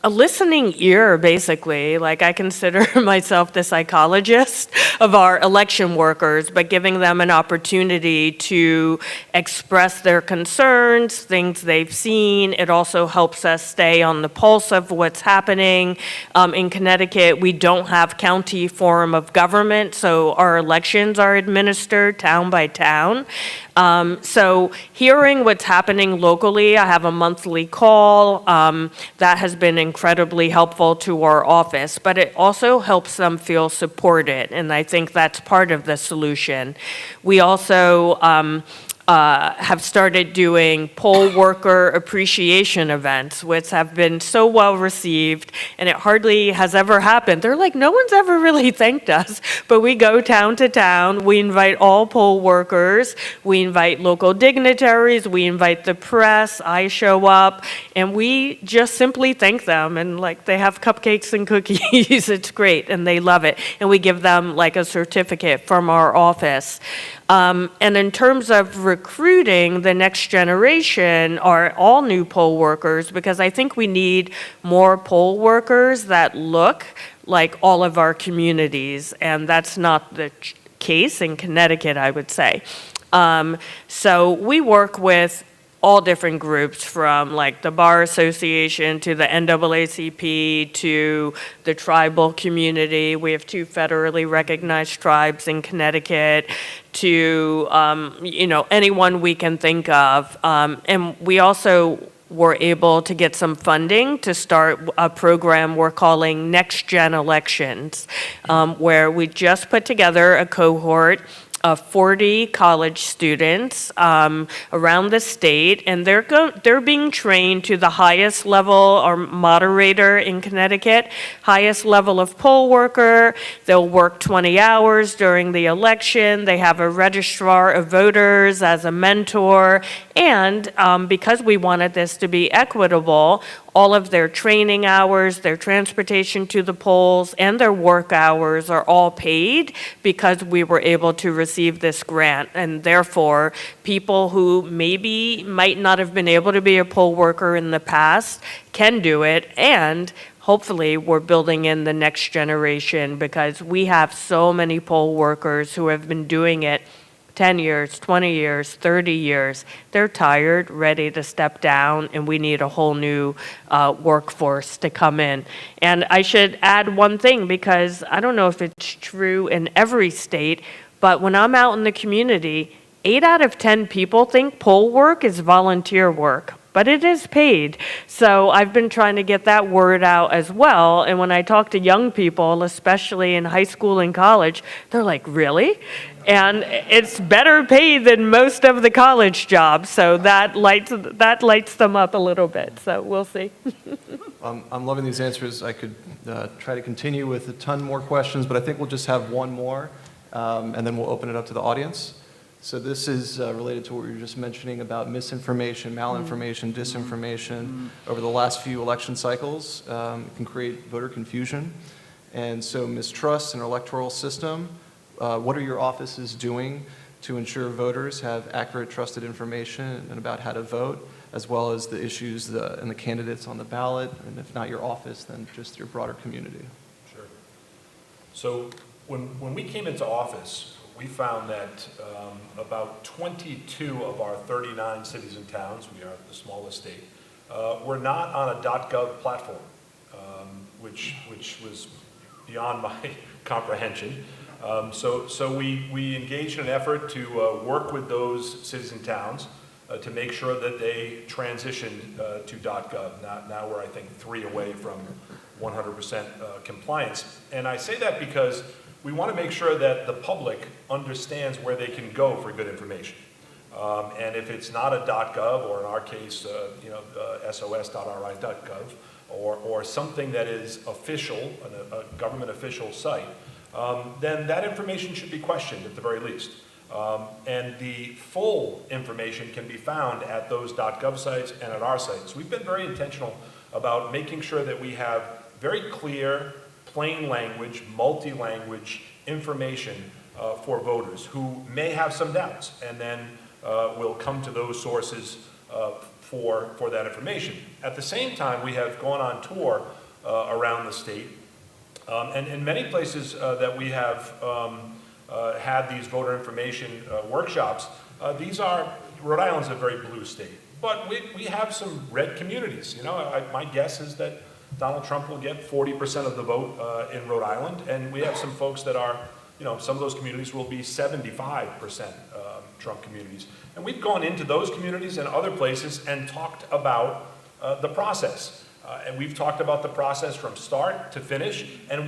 a listening ear, basically. Like, I consider myself the psychologist of our election workers, but giving them an opportunity to express their concerns, things they've seen. It also helps us stay on the pulse of what's happening. In Connecticut, we don't have county form of government, so our elections are administered town by town. So hearing what's happening locally, I have a monthly call that has been incredible. incredibly helpful to our office, but it also helps them feel supported, and I think that's part of the solution. We also have started doing poll worker appreciation events, which have been so well received, and it hardly has ever happened. They're like, no one's ever really thanked us, but we go town to town, we invite all poll workers, we invite local dignitaries, we invite the press, I show up, and we just simply thank them, and like they have cupcakes and cookies, it's great, and they love it, and we give them like a certificate from our office. And in terms of recruiting the next generation are all new poll workers, because I think we need more poll workers that look like all of our communities, and that's not the case in Connecticut, I would say. So we work with all different groups, from like the Bar Association to the NAACP to the tribal community. We have 2 federally recognized tribes in Connecticut, to anyone we can think of. And we also were able to get some funding to start a program we're calling Next Gen Elections, where we just put together a cohort of 40 college students around the state, and they're being trained to the highest level, or moderator in Connecticut, highest level of poll worker. They'll work 20 hours during the election. They have a registrar of voters as a mentor, and because we wanted this to be equitable, all of their training hours, their transportation to the polls, and their work hours are all paid because we were able to receive this grant. And therefore, people who maybe might not have been able to be a poll worker in the past can do it. And hopefully, we're building in the next generation, because we have so many poll workers who have been doing it 10 years, 20 years, 30 years. They're tired, ready to step down, and we need a whole new workforce to come in. And I should add one thing, because I don't know if it's true in every state, but when I'm out in the community, 8 out of 10 people think poll work is volunteer work, but it is paid. So I've been trying to get that word out as well. And when I talk to young people, especially in high school and college, they're like, really? And it's better paid than most of the college jobs. So that lights them up a little bit. So we'll see. I'm loving these answers. I could try to continue with a ton more questions, but I think we'll just have one more, and then we'll open it up to the audience. So this is related to what we were just mentioning about misinformation, malinformation, disinformation. Over the last few election cycles, it can create voter confusion. And so mistrust in our electoral system. What are your offices doing to ensure voters have accurate, trusted information and about how to vote, as well as the issues and the candidates on the ballot, and if not your office, then just your broader community? Sure. So when we came into office, we found that about 22 of our 39 cities and towns, we are the smallest state, were not on a .gov platform, which was beyond my comprehension. So we engaged in an effort to work with those cities and towns to make sure that they transitioned to .gov. Now we're, I think, 3 away from 100% compliance. And I say that because we want to make sure that the public understands where they can go for good information. And if it's not a .gov, or in our case, sos.ri.gov, or something that is official, a government official site, then that information should be questioned at the very least. And the full information can be found at those .gov sites and at our sites. We've been very intentional about making sure that we have very clear, plain language, multi-language information for voters who may have some doubts, and then will come to those sources for that information. At the same time, we have gone on tour around the state, and in many places that we have had these voter information workshops, Rhode Island's a very blue state, but we have some red communities. You know, my guess is that Donald Trump will get 40% of the vote in Rhode Island, and we have some folks that are, some of those communities will be 75% Trump communities. And we've gone into those communities and other places and talked about the process. And we've talked about the process from start to finish, and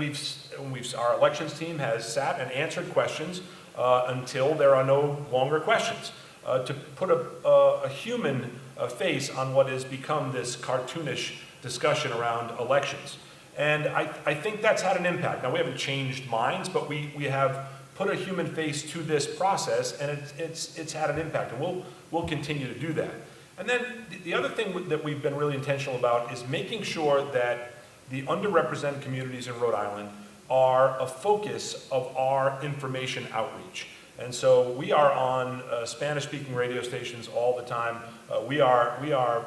our elections team has sat and answered questions until there are no longer questions, to put a human face on what has become this cartoonish discussion around elections. And I think that's had an impact. Now, we haven't changed minds, but we have put a human face to this process, and it's had an impact, and we'll continue to do that. And then the other thing that we've been really intentional about is making sure that the underrepresented communities in Rhode Island are a focus of our information outreach. And so we are on Spanish-speaking radio stations all the time. We are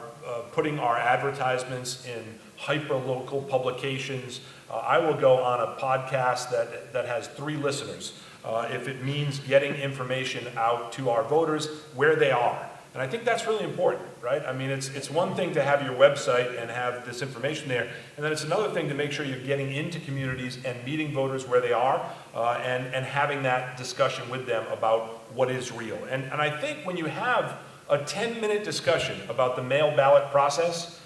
putting our advertisements in hyper-local publications. I will go on a podcast that has 3 listeners if it means getting information out to our voters where they are. And I think that's really important, right? I mean, it's one thing to have your website and have this information there, and then it's another thing to make sure you're getting into communities and meeting voters where they are, and having that discussion with them about what is real. And I think when you have a 10-minute discussion about the mail ballot process,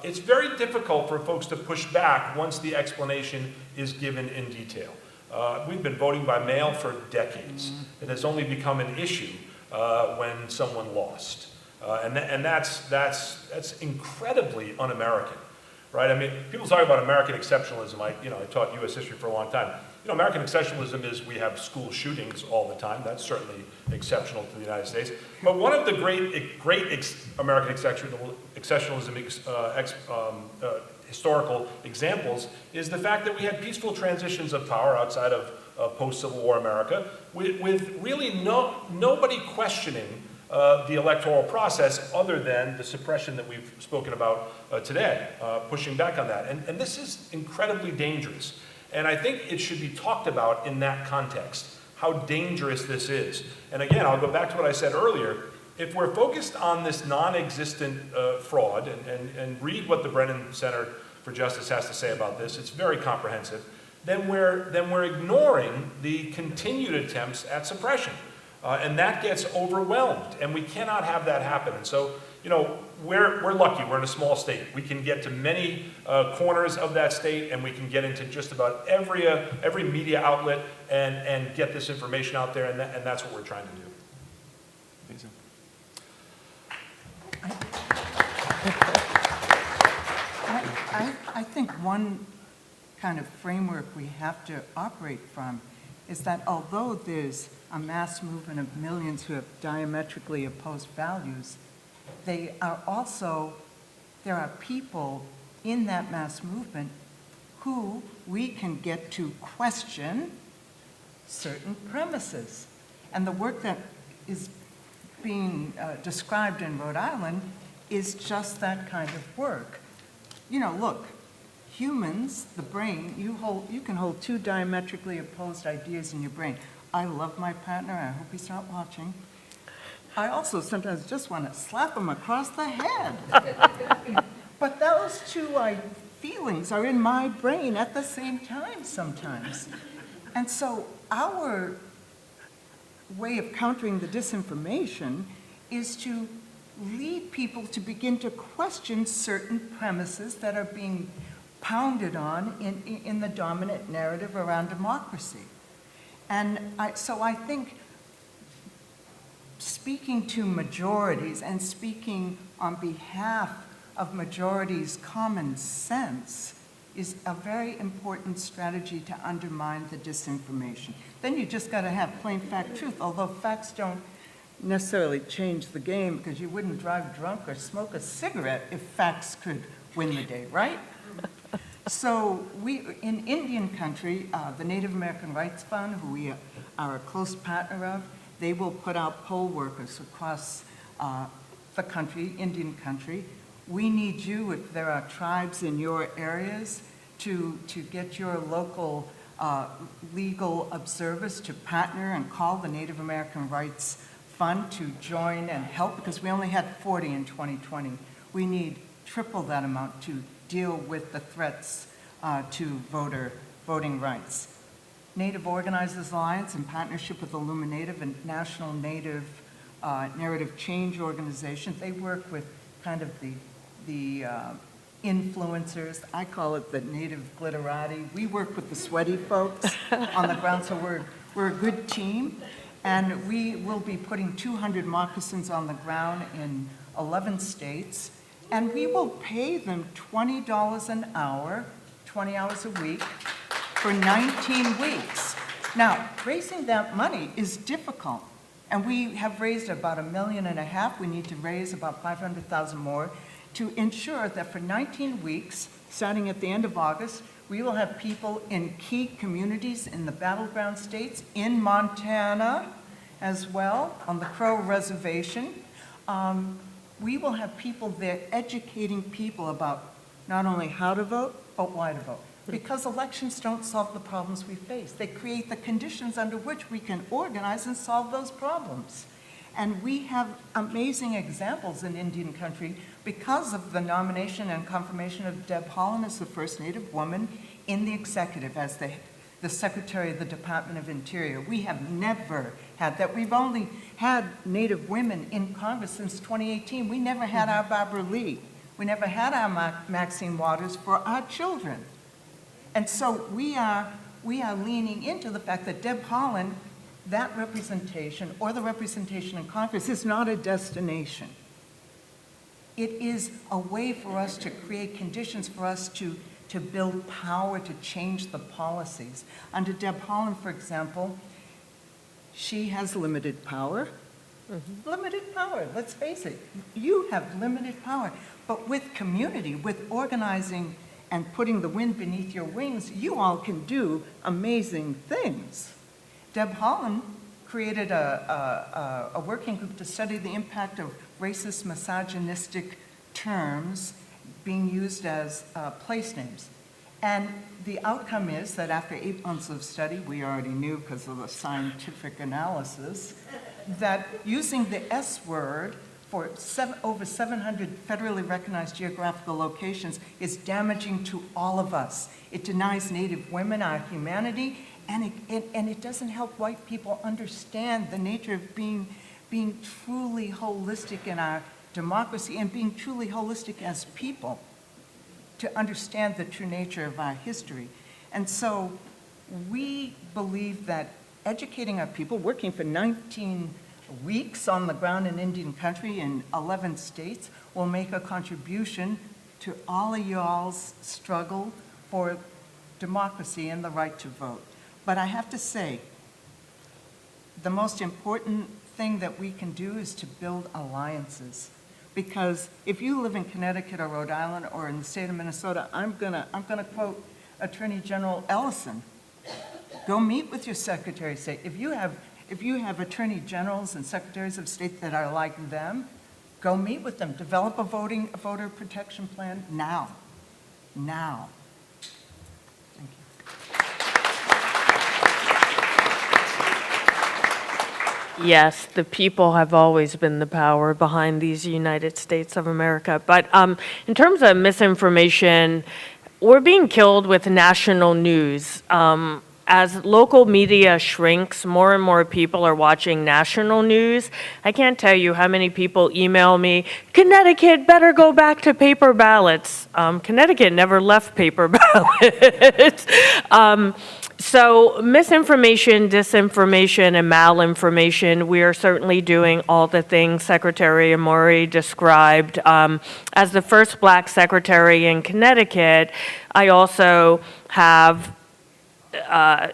it's very difficult for folks to push back once the explanation is given in detail. We've been voting by mail for decades. It has only become an issue when someone lost. And that's incredibly un-American, right? I mean, people talk about American exceptionalism. I taught U.S. history for a long time. American exceptionalism is we have school shootings all the time. That's certainly exceptional to the United States. But one of the great American exceptionalism historical examples is the fact that we had peaceful transitions of power outside of post-Civil War America, with really nobody questioning the electoral process other than the suppression that we've spoken about today, pushing back on that. And this is incredibly dangerous. And I think it should be talked about in that context, how dangerous this is. And again, I'll go back to what I said earlier. If we're focused on this non-existent fraud, and read what the Brennan Center for Justice has to say about this, it's very comprehensive, then we're ignoring the continued attempts at suppression. And that gets overwhelmed, and we cannot have that happen. And so, we're lucky. We're in a small state. We can get to many corners of that state, and we can get into just about every media outlet and get this information out there, and that's what we're trying to do. Amazing. I think one kind of framework we have to operate from is that although there's a mass movement of millions who have diametrically opposed values, there are people in that mass movement who we can get to question certain premises. And the work that is being described in Rhode Island is just that kind of work. Look, humans, the brain, you can hold 2 diametrically opposed ideas in your brain. I love my partner, I hope he's not watching. I also sometimes just want to slap him across the head. But those 2 feelings are in my brain at the same time sometimes. And so our way of countering the disinformation is to lead people to begin to question certain premises that are being pounded on in the dominant narrative around democracy. And so I think speaking to majorities and speaking on behalf of majorities' common sense is a very important strategy to undermine the disinformation. Then you just got to have plain fact truth, although facts don't necessarily change the game, because you wouldn't drive drunk or smoke a cigarette if facts could win the day, right? So in Indian country, the Native American Rights Fund, who we are a close partner of, they will put out poll workers across the country, Indian country. We need you, if there are tribes in your areas, to get your local legal observers to partner and call the Native American Rights Fund to join and help, because we only had 40 in 2020. We need triple that amount to deal with the threats to voting rights. Native Organizers Alliance, in partnership with Illuminative and National Native Narrative Change Organization, they work with kind of the influencers. I call it the native glitterati. We work with the sweaty folks on the ground, so we're a good team. And we will be putting 200 moccasins on the ground in 11 states. And we will pay them $20 an hour, 20 hours a week, for 19 weeks. Now, raising that money is difficult. And we have raised about $1.5 million. We need to raise about 500,000 more to ensure that for 19 weeks, starting at the end of August, we will have people in key communities in the battleground states, in Montana as well, on the Crow Reservation. We will have people there educating people about not only how to vote, but why to vote. Because elections don't solve the problems we face. They create the conditions under which we can organize and solve those problems. And we have amazing examples in Indian country because of the nomination and confirmation of Deb Haaland as the first Native woman in the executive, as the Secretary of the Department of Interior. We have never had that. We've only had Native women in Congress since 2018. We never had our Barbara Lee. We never had our Maxine Waters for our children. And so we are leaning into the fact that Deb Haaland, that representation, or the representation in Congress, is not a destination. It is a way for us to create conditions for us to build power, to change the policies. Under Deb Haaland, for example, she has limited power. Limited power, let's face it. You have limited power. But with community, with organizing and putting the wind beneath your wings, you all can do amazing things. Deb Haaland created a working group to study the impact of racist, misogynistic terms being used as place names. And the outcome is that after 8 months of study, we already knew because of the scientific analysis, that using the S word for over 700 federally recognized geographical locations is damaging to all of us. It denies Native women our humanity, and it doesn't help white people understand the nature of being truly holistic in our democracy and being truly holistic as people, to understand the true nature of our history. And so we believe that educating our people, working for 19 weeks on the ground in Indian country in 11 states, will make a contribution to all of y'all's struggle for democracy and the right to vote. But I have to say, the most important thing that we can do is to build alliances. Because if you live in Connecticut or Rhode Island or in the state of Minnesota, I'm gonna quote Attorney General Ellison. Go meet with your Secretary of State. If you have attorney generals and secretaries of state that are like them, go meet with them. Develop a voter protection plan now. Now. Thank you. Yes, the people have always been the power behind these United States of America. But in terms of misinformation, we're being killed with national news. As local media shrinks, more and more people are watching national news. I can't tell you how many people email me, Connecticut better go back to paper ballots. Connecticut never left paper ballots. So misinformation, disinformation, and malinformation, we are certainly doing all the things Secretary Amori described. As the first Black secretary in Connecticut, I also have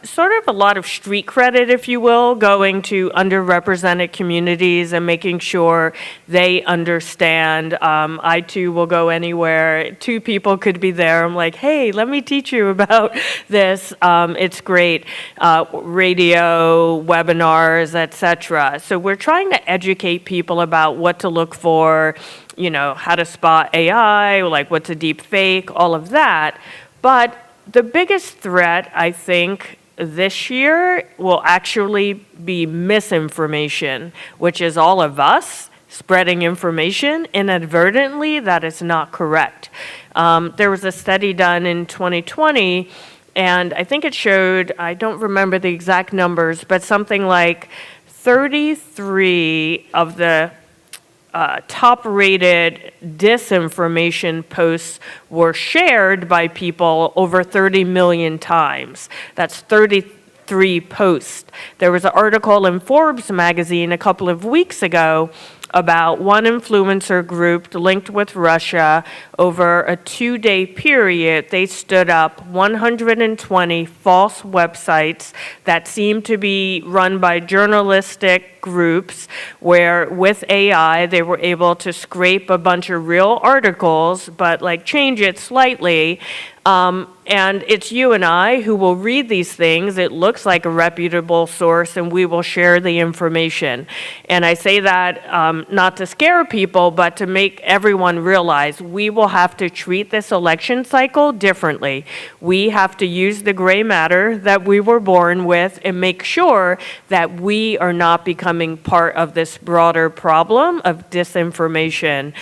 sort of a lot of street credit, if you will, going to underrepresented communities and making sure they understand. I too will go anywhere. 2 people could be there. I'm like, hey, let me teach you about this. It's great. Radio, webinars, etc. So we're trying to educate people about what to look for, you know, how to spot AI, like what's a deep fake, all of that. But the biggest threat, I think, this year will actually be misinformation, which is all of us spreading information inadvertently that is not correct. There was a study done in 2020, and I think it showed, I don't remember the exact numbers, but something like 33 of the top-rated disinformation posts were shared by people over 30 million times. That's 33 posts. There was an article in Forbes magazine a couple of weeks ago about one influencer group linked with Russia. Over a 2-day period, they stood up 120 false websites that seemed to be run by journalistic groups, where with AI, they were able to scrape a bunch of real articles, but like change it slightly. And it's you and I who will read these things. It looks like a reputable source, and we will share the information. And I say that not to scare people, but to make everyone realize we will have to treat this election cycle differently. We have to use the gray matter that we were born with and make sure that we are not becoming part of this broader problem of disinformation.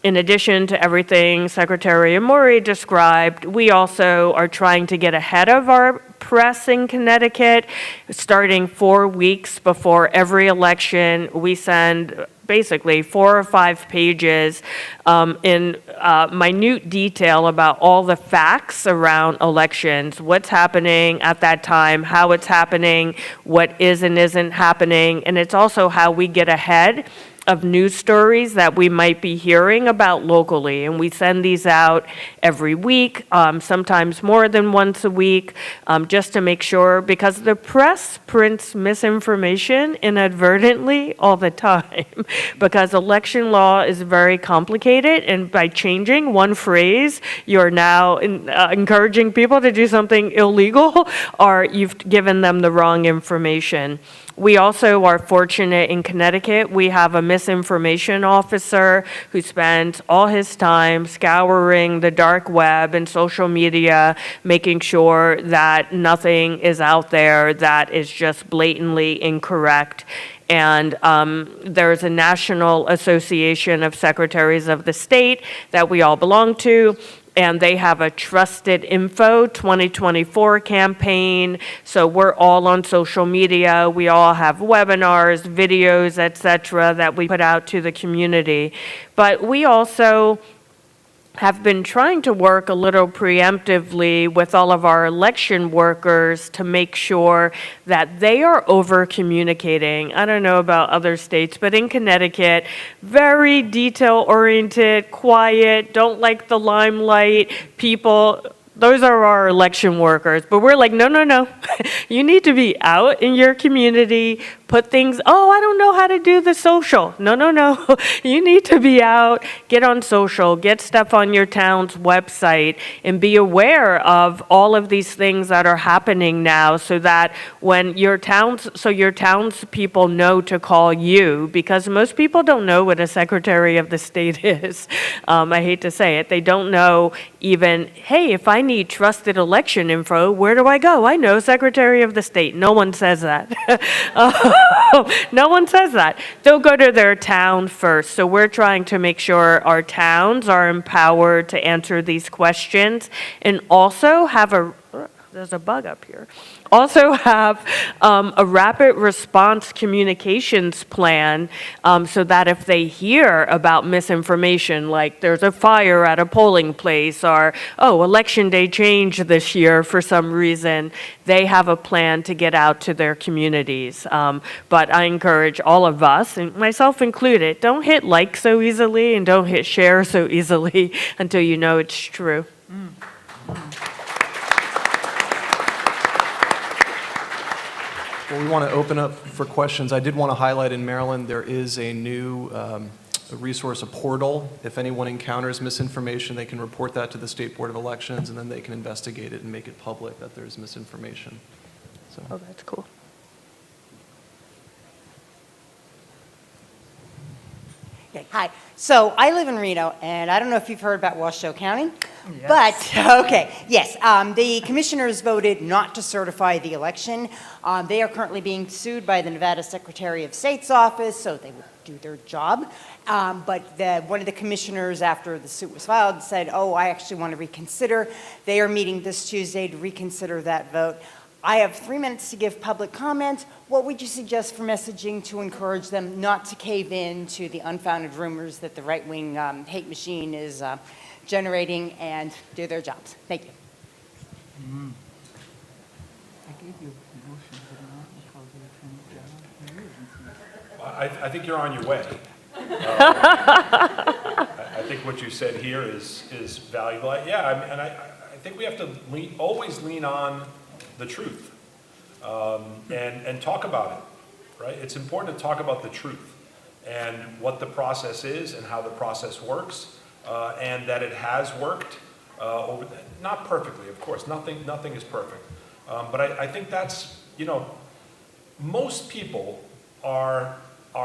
In addition to everything Secretary Amori described, we also are trying to get ahead of our press in Connecticut. Starting 4 weeks before every election, we send basically 4 or 5 pages in minute detail about all the facts around elections, what's happening at that time, how it's happening, what is and isn't happening, and it's also how we get ahead of news stories that we might be hearing about locally. And we send these out every week, sometimes more than once a week, just to make sure, because the press prints misinformation inadvertently all the time, because election law is very complicated, and by changing one phrase, you're now encouraging people to do something illegal, or you've given them the wrong information. We also are fortunate in Connecticut. We have a misinformation officer who spends all his time scouring the dark web and social media, making sure that nothing is out there that is just blatantly incorrect. And there's a National Association of Secretaries of the State that we all belong to, and they have a Trusted Info 2024 campaign. So we're all on social media. We all have webinars, videos, etc., that we put out to the community. But we also have been trying to work a little preemptively with all of our election workers to make sure that they are over communicating. I don't know about other states, but in Connecticut, very detail oriented, quiet, don't like the limelight people. Those are our election workers. But we're like, no, no, no. You need to be out in your community, put things, oh, I don't know how to do the social. No, no, no. You need to be out, get on social, get stuff on your town's website, and be aware of all of these things that are happening now, so that when your townspeople know to call you, because most people don't know what a Secretary of the State is. I hate to say it. They don't know even, hey, if I need trusted election info, where do I go? I know Secretary of the State. No one says that. No one says that. They'll go to their town first. So we're trying to make sure our towns are empowered to answer these questions, and also have there's a bug up here. Also have a rapid response communications plan, so that if they hear about misinformation, like there's a fire at a polling place, or, oh, election day changed this year for some reason, they have a plan to get out to their communities. But I encourage all of us, and myself included, don't hit like so easily and don't hit share so easily until you know it's true. Well, we want to open up for questions. I did want to highlight in Maryland, there is a new resource, a portal. If anyone encounters misinformation, they can report that to the State Board of Elections, and then they can investigate it and make it public that there's misinformation. So. Oh, that's cool. Okay, hi. So I live in Reno, and I don't know if you've heard about Washoe County, but, okay, yes. The commissioners voted not to certify the election. They are currently being sued by the Nevada Secretary of State's office, so they would do their job. But one of the commissioners, after the suit was filed, said, oh, I actually want to reconsider. They are meeting this Tuesday to reconsider that vote. I have 3 minutes to give public comment. What would you suggest for messaging to encourage them not to cave in to the unfounded rumors that the right-wing hate machine is generating and do their jobs? Thank you. I gave you a motion, did I not, call the Attorney General? I think you're on your way. I think what you said here is valuable. I think we have to always lean on the truth and talk about it, right? It's important to talk about the truth and what the process is and how the process works, and that it has worked not perfectly, of course. Nothing is perfect, but I think that's, most people are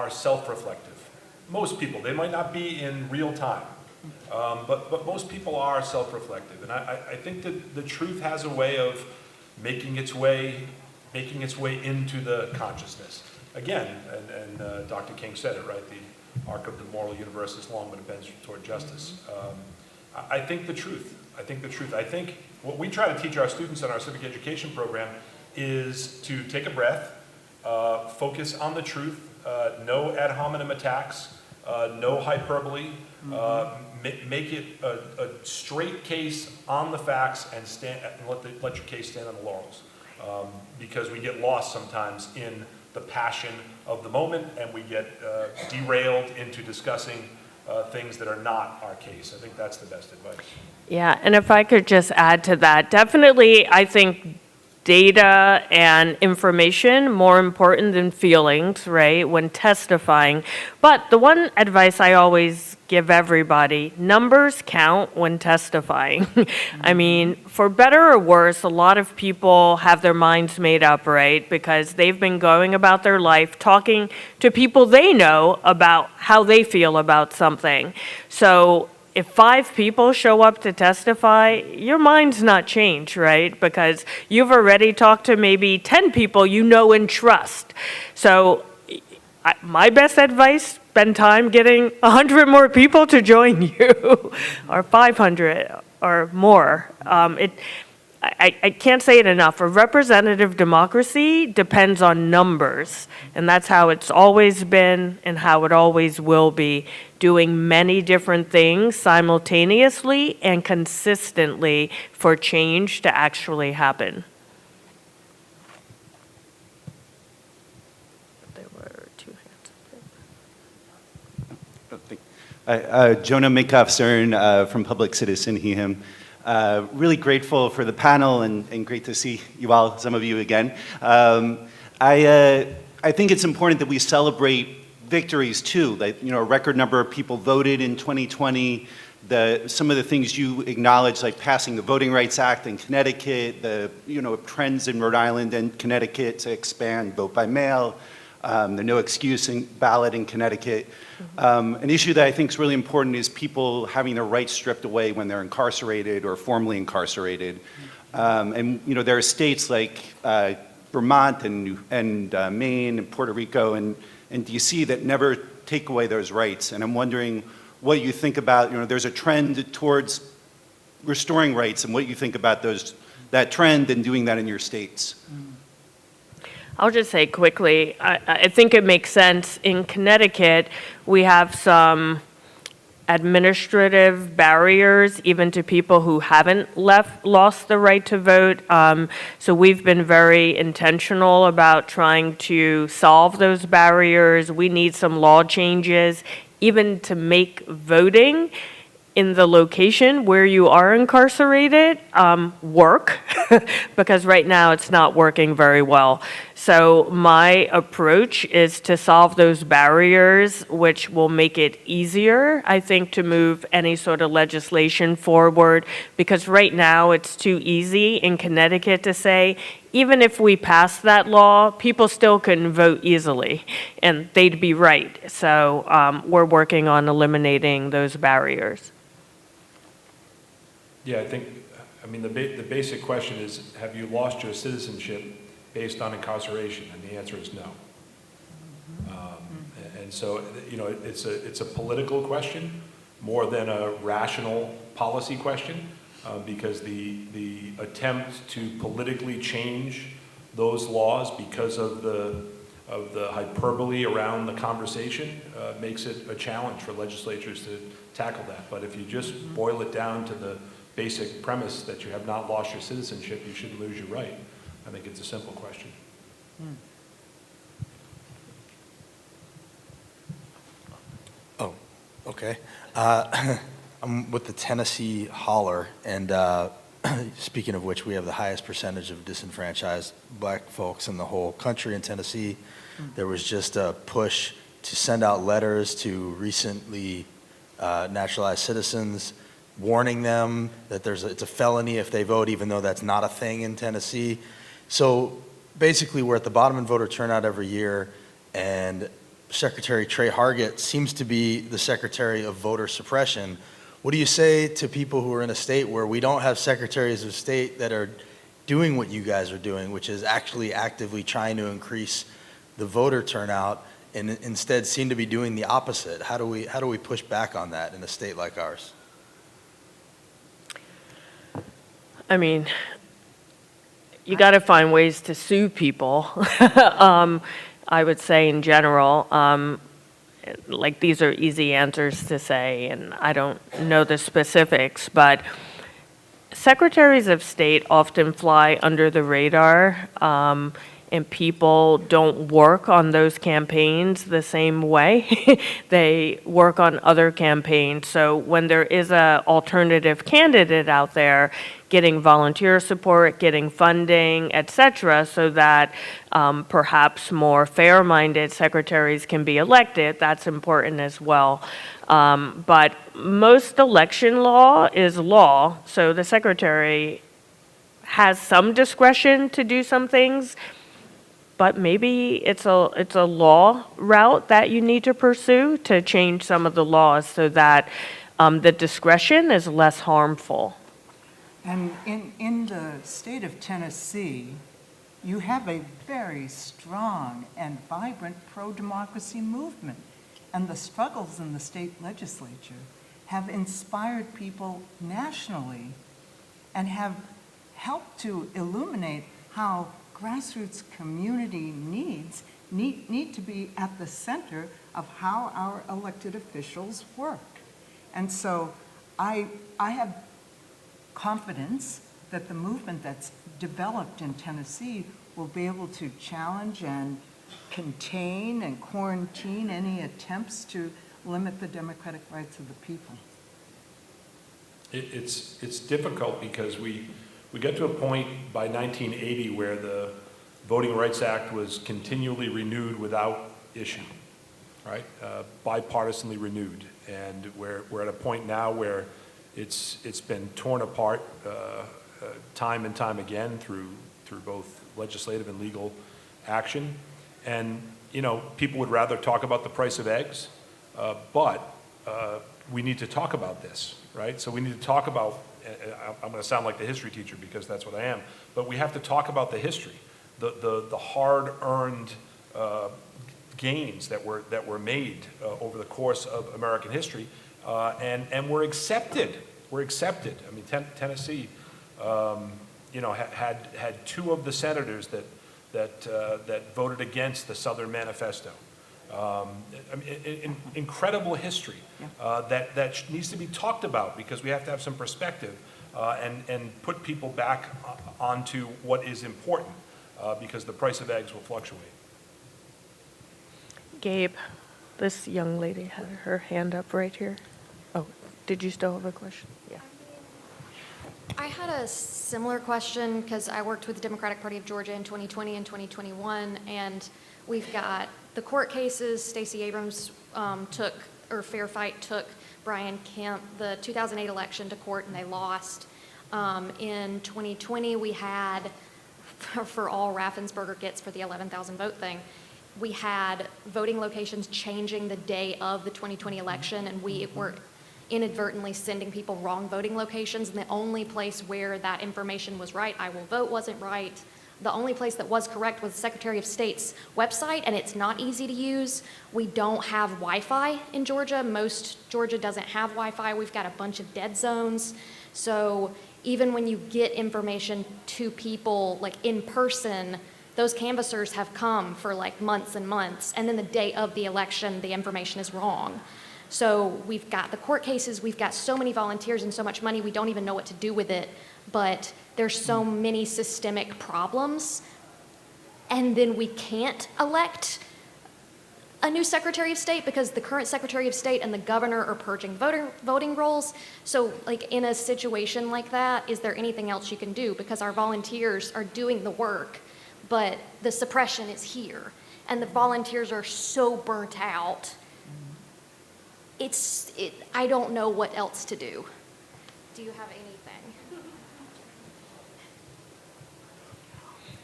self-reflective. Most people, they might not be in real time, but most people are self-reflective, and I think that the truth has a way of making its way into the consciousness. Again, and Dr. King said it, right? The arc of the moral universe is long, but it bends toward justice. I think the truth. I think what we try to teach our students in our civic education program is to take a breath, focus on the truth, no ad hominem attacks, no hyperbole, make it a straight case on the facts and let your case stand on the laurels. Because we get lost sometimes in the passion of the moment and we get derailed into discussing things that are not our case. I think that's the best advice. Yeah, and if I could just add to that, definitely I think data and information more important than feelings, right, when testifying. But the one advice I always give everybody, numbers count when testifying. I mean, for better or worse, a lot of people have their minds made up, right, because they've been going about their life talking to people they know about how they feel about something. So if 5 people show up to testify, your mind's not changed, right? Because you've already talked to maybe 10 people you know and trust. So my best advice, spend time getting 100 more people to join you, or 500 or more. I can't say it enough. A representative democracy depends on numbers, and that's how it's always been and how it always will be, doing many different things simultaneously and consistently for change to actually happen. There were 2 hands. Jonah Minkoff-Cern from Public Citizen, he, him. Really grateful for the panel and great to see you all, some of you again. I think it's important that we celebrate victories too. That, a record number of people voted in 2020. Some of the things you acknowledged, like passing the Voting Rights Act in Connecticut, the trends in Rhode Island and Connecticut to expand vote by mail, the no excuse ballot in Connecticut. An issue that I think is really important is people having their rights stripped away when they're incarcerated or formerly incarcerated. And there are states like Vermont and Maine and Puerto Rico and DC that never take away those rights. And I'm wondering what you think about, there's a trend towards restoring rights and what you think about that trend and doing that in your states. I'll just say quickly, I think it makes sense. In Connecticut, we have some administrative barriers, even to people who haven't lost the right to vote. So we've been very intentional about trying to solve those barriers. We need some law changes, even to make voting in the location where you are incarcerated work, because right now it's not working very well. So my approach is to solve those barriers, which will make it easier, I think, to move any sort of legislation forward, because right now it's too easy in Connecticut to say, even if we pass that law, people still couldn't vote easily, and they'd be right. So we're working on eliminating those barriers. Yeah, I mean, the basic question is, have you lost your citizenship based on incarceration? And the answer is no. And so, it's a political question more than a rational policy question, because the attempt to politically change those laws, because of the hyperbole around the conversation, makes it a challenge for legislatures to tackle that. But if you just boil it down to the basic premise that you have not lost your citizenship, you shouldn't lose your right, I think it's a simple question. Oh, okay. I'm with the Tennessee Holler, and speaking of which, we have the highest percentage of disenfranchised black folks in the whole country in Tennessee. There was just a push to send out letters to recently naturalized citizens, warning them that it's a felony if they vote, even though that's not a thing in Tennessee. So basically, we're at the bottom in voter turnout every year, and Secretary Trey Hargett seems to be the Secretary of Voter Suppression. What do you say to people who are in a state where we don't have secretaries of state that are doing what you guys are doing, which is actually actively trying to increase the voter turnout, and instead seem to be doing the opposite? How do we push back on that in a state like ours? I mean, you got to find ways to sue people. I would say in general, like these are easy answers to say, and I don't know the specifics, but secretaries of state often fly under the radar, and people don't work on those campaigns the same way. They work on other campaigns. So when there is an alternative candidate out there, getting volunteer support, getting funding, et cetera, so that perhaps more fair-minded secretaries can be elected, that's important as well. But most election law is law, so the secretary has some discretion to do some things, but maybe it's a law route that you need to pursue to change some of the laws so that the discretion is less harmful. And in the state of Tennessee, you have a very strong and vibrant pro-democracy movement. And the struggles in the state legislature have inspired people nationally and have helped to illuminate how grassroots community needs need to be at the center of how our elected officials work. And so I have confidence that the movement that's developed in Tennessee will be able to challenge and contain and quarantine any attempts to limit the democratic rights of the people. It's difficult because we get to a point by 1980 where the Voting Rights Act was continually renewed without issue, right? Bipartisanly renewed. And we're at a point now where it's been torn apart time and time again through both legislative and legal action. And, you know, people would rather talk about the price of eggs, but we need to talk about this, right? So we need to talk about, I'm going to sound like the history teacher because that's what I am, but we have to talk about the history, the hard-earned gains that were made over the course of American history, and were accepted. I mean, Tennessee, you know, had two of the senators that voted against the Southern Manifesto. I mean, incredible history that needs to be talked about because we have to have some perspective and put people back onto what is important because the price of eggs will fluctuate. Gabe, this young lady had her hand up right here. Oh, did you still have a question? Yeah. I had a similar question because I worked with the Democratic Party of Georgia in 2020 and 2021, and we've got the court cases. Stacey Abrams Fair Fight took Brian Kemp, the 2008 election, to court, and they lost. In 2020, we had, for all Raffensperger gets for the 11,000 vote thing, we had voting locations changing the day of the 2020 election, and we were inadvertently sending people wrong voting locations, and the only place where that information was right, I will vote, wasn't right. The only place that was correct was the Secretary of State's website, and it's not easy to use. We don't have Wi-Fi in Georgia. Georgia doesn't have Wi-Fi. We've got a bunch of dead zones. So even when you get information to people like in person, those canvassers have come for like months and months, and then the day of the election, the information is wrong. So we've got the court cases, we've got so many volunteers and so much money, we don't even know what to do with it, but there's so many systemic problems, and then we can't elect a new Secretary of State because the current Secretary of State and the governor are purging voting rolls. So like in a situation like that, is there anything else you can do? Because our volunteers are doing the work, but the suppression is here, and the volunteers are so burnt out. I don't know what else to do. Do you have anything?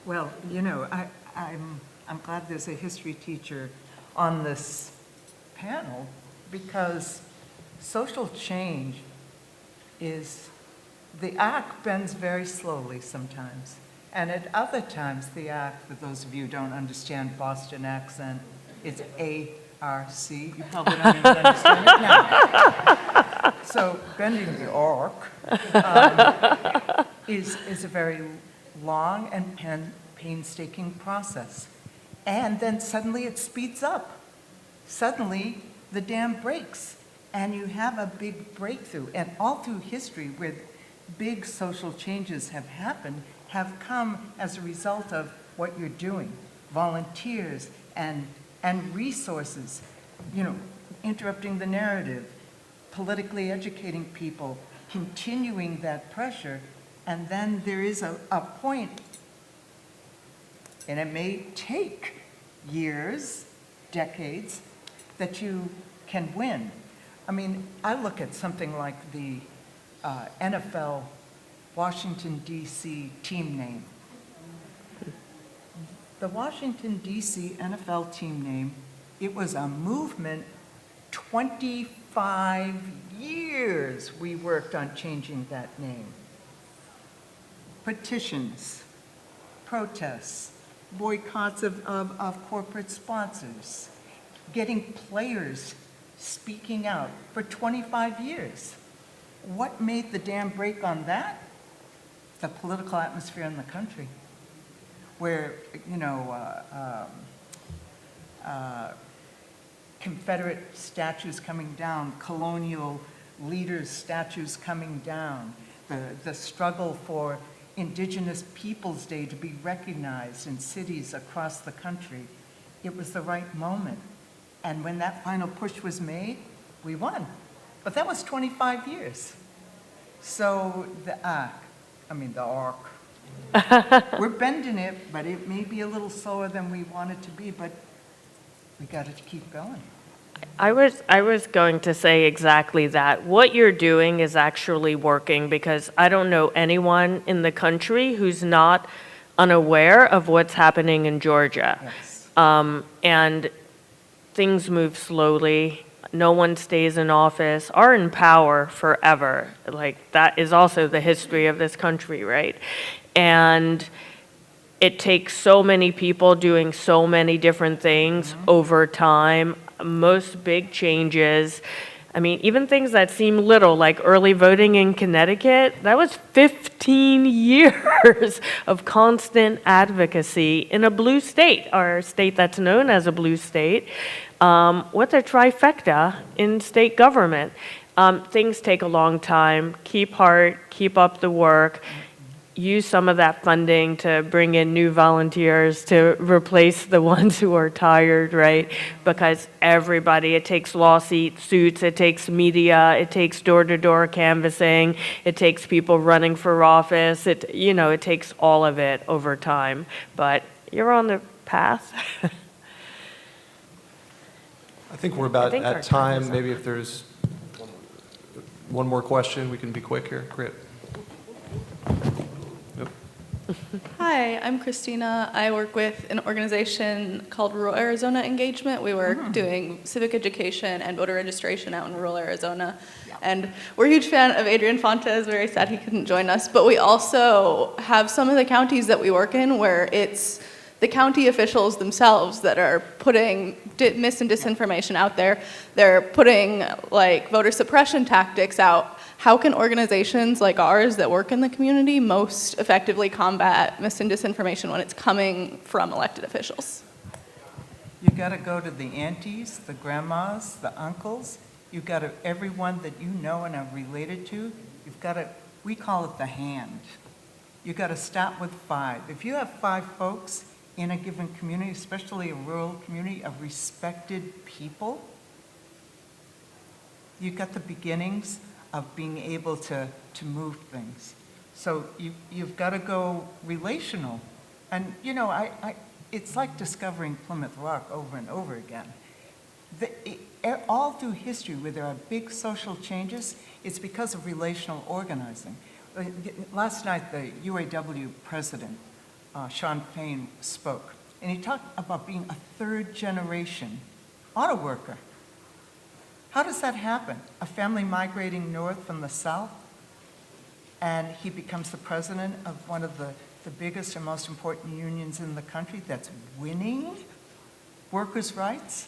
Well, you know, I'm glad there's a history teacher on this panel, because social change is, the arc bends very slowly sometimes. And at other times, the arc, for those of you who don't understand Boston accent, is ARC. You probably don't even understand it now. So bending the arc is a very long and painstaking process. And then suddenly it speeds up. Suddenly the dam breaks, and you have a big breakthrough. And all through history, where big social changes have happened, have come as a result of what you're doing. Volunteers and resources, you know, interrupting the narrative, politically educating people, continuing that pressure, and then there is a point, and it may take years, decades, that you can win. I mean, I look at something like the NFL Washington, D.C. team name. The Washington, D.C. NFL team name, it was a movement. 25 years we worked on changing that name. Petitions, protests, boycotts of corporate sponsors, getting players speaking out for 25 years. What made the dam break on that? The political atmosphere in the country, where, you know, Confederate statues coming down, colonial leaders' statues coming down, the struggle for Indigenous Peoples' Day to be recognized in cities across the country. It was the right moment. And when that final push was made, we won. But that was 25 years. So the arc, we're bending it, but it may be a little slower than we want it to be, but we got to keep going. I was going to say exactly that. What you're doing is actually working, because I don't know anyone in the country who's not unaware of what's happening in Georgia. Yes. And things move slowly. No one stays in office or in power forever. Like, that is also the history of this country, right? And it takes so many people doing so many different things over time. Most big changes, I mean, even things that seem little, like early voting in Connecticut, that was 15 years of constant advocacy in a blue state, or a state that's known as a blue state, with a trifecta in state government. Things take a long time. Keep heart, keep up the work. Use some of that funding to bring in new volunteers to replace the ones who are tired, right? Because everybody, it takes lawsuits, it takes media, it takes door-to-door canvassing, it takes people running for office, it takes all of it over time. But you're on the path. I think we're about think our at time is time. up. Maybe if there's one more question, we can be quick here. Great. Yep. Hi, I'm Christina. I work with an organization called Rural Arizona Engagement. We work doing civic education and voter registration out in rural Arizona. And we're a huge fan of Adrian Fontes. Very sad he couldn't join us. But we also have some of the counties that we work in where it's the county officials themselves that are putting mis and disinformation out there. They're putting like voter suppression tactics out how can organizations like ours that work in the community most effectively combat mis and disinformation when it's coming from elected officials? You got to go to the aunties, the grandmas, the uncles. You got to, everyone that you know and are related to, you've got to, we call it the hand. You got to start with 5. If you have 5 folks in a given community, especially a rural community of respected people, you got the beginnings of being able to move things. So you've got to go relational. And, you know, it's like discovering Plymouth Rock over and over again. All through history, where there are big social changes, it's because of relational organizing. Last night, the UAW president, Sean Payne, spoke, and he talked about being a third-generation auto worker. How does that happen? A family migrating north from the south, and he becomes the president of one of the biggest and most important unions in the country that's winning workers' rights?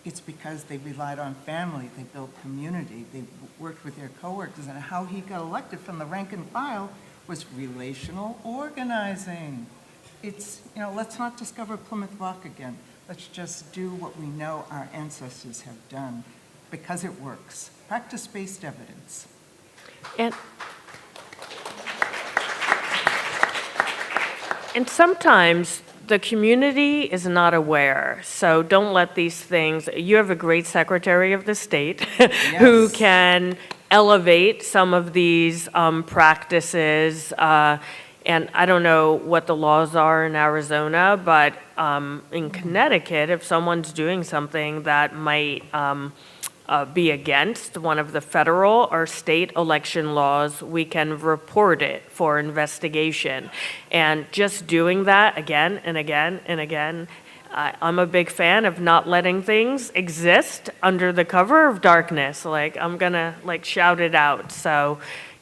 It's because they relied on family, they built community, they worked with their coworkers, and how he got elected from the rank and file was relational organizing. It's, you know, let's not discover Plymouth Rock again. Let's just do what we know our ancestors have done, because it works. Practice-based evidence. And sometimes the community is not aware, so don't let these things, you have a great Secretary of the State who Yes. can elevate some of these practices. And I don't know what the laws are in Arizona, but in Connecticut, if someone's doing something that might be against one of the federal or state election laws, we can report it for investigation. And just doing that again and again and again, I'm a big fan of not letting things exist under the cover of darkness. Like, I'm gonna shout it out. So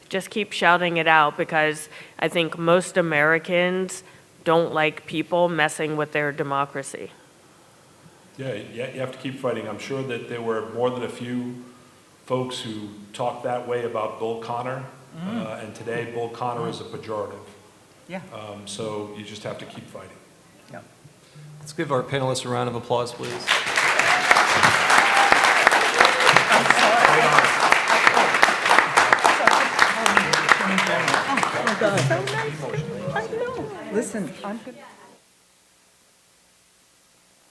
just keep shouting it out, because I think most Americans don't like people messing with their democracy. Yeah, you have to keep fighting. I'm sure that there were more than a few folks who talked that way about Bull Connor, and today Bull Connor is a pejorative. Yeah. So you just have to keep fighting. Yeah. Let's give our panelists a round of applause, please. Listen, I'm good.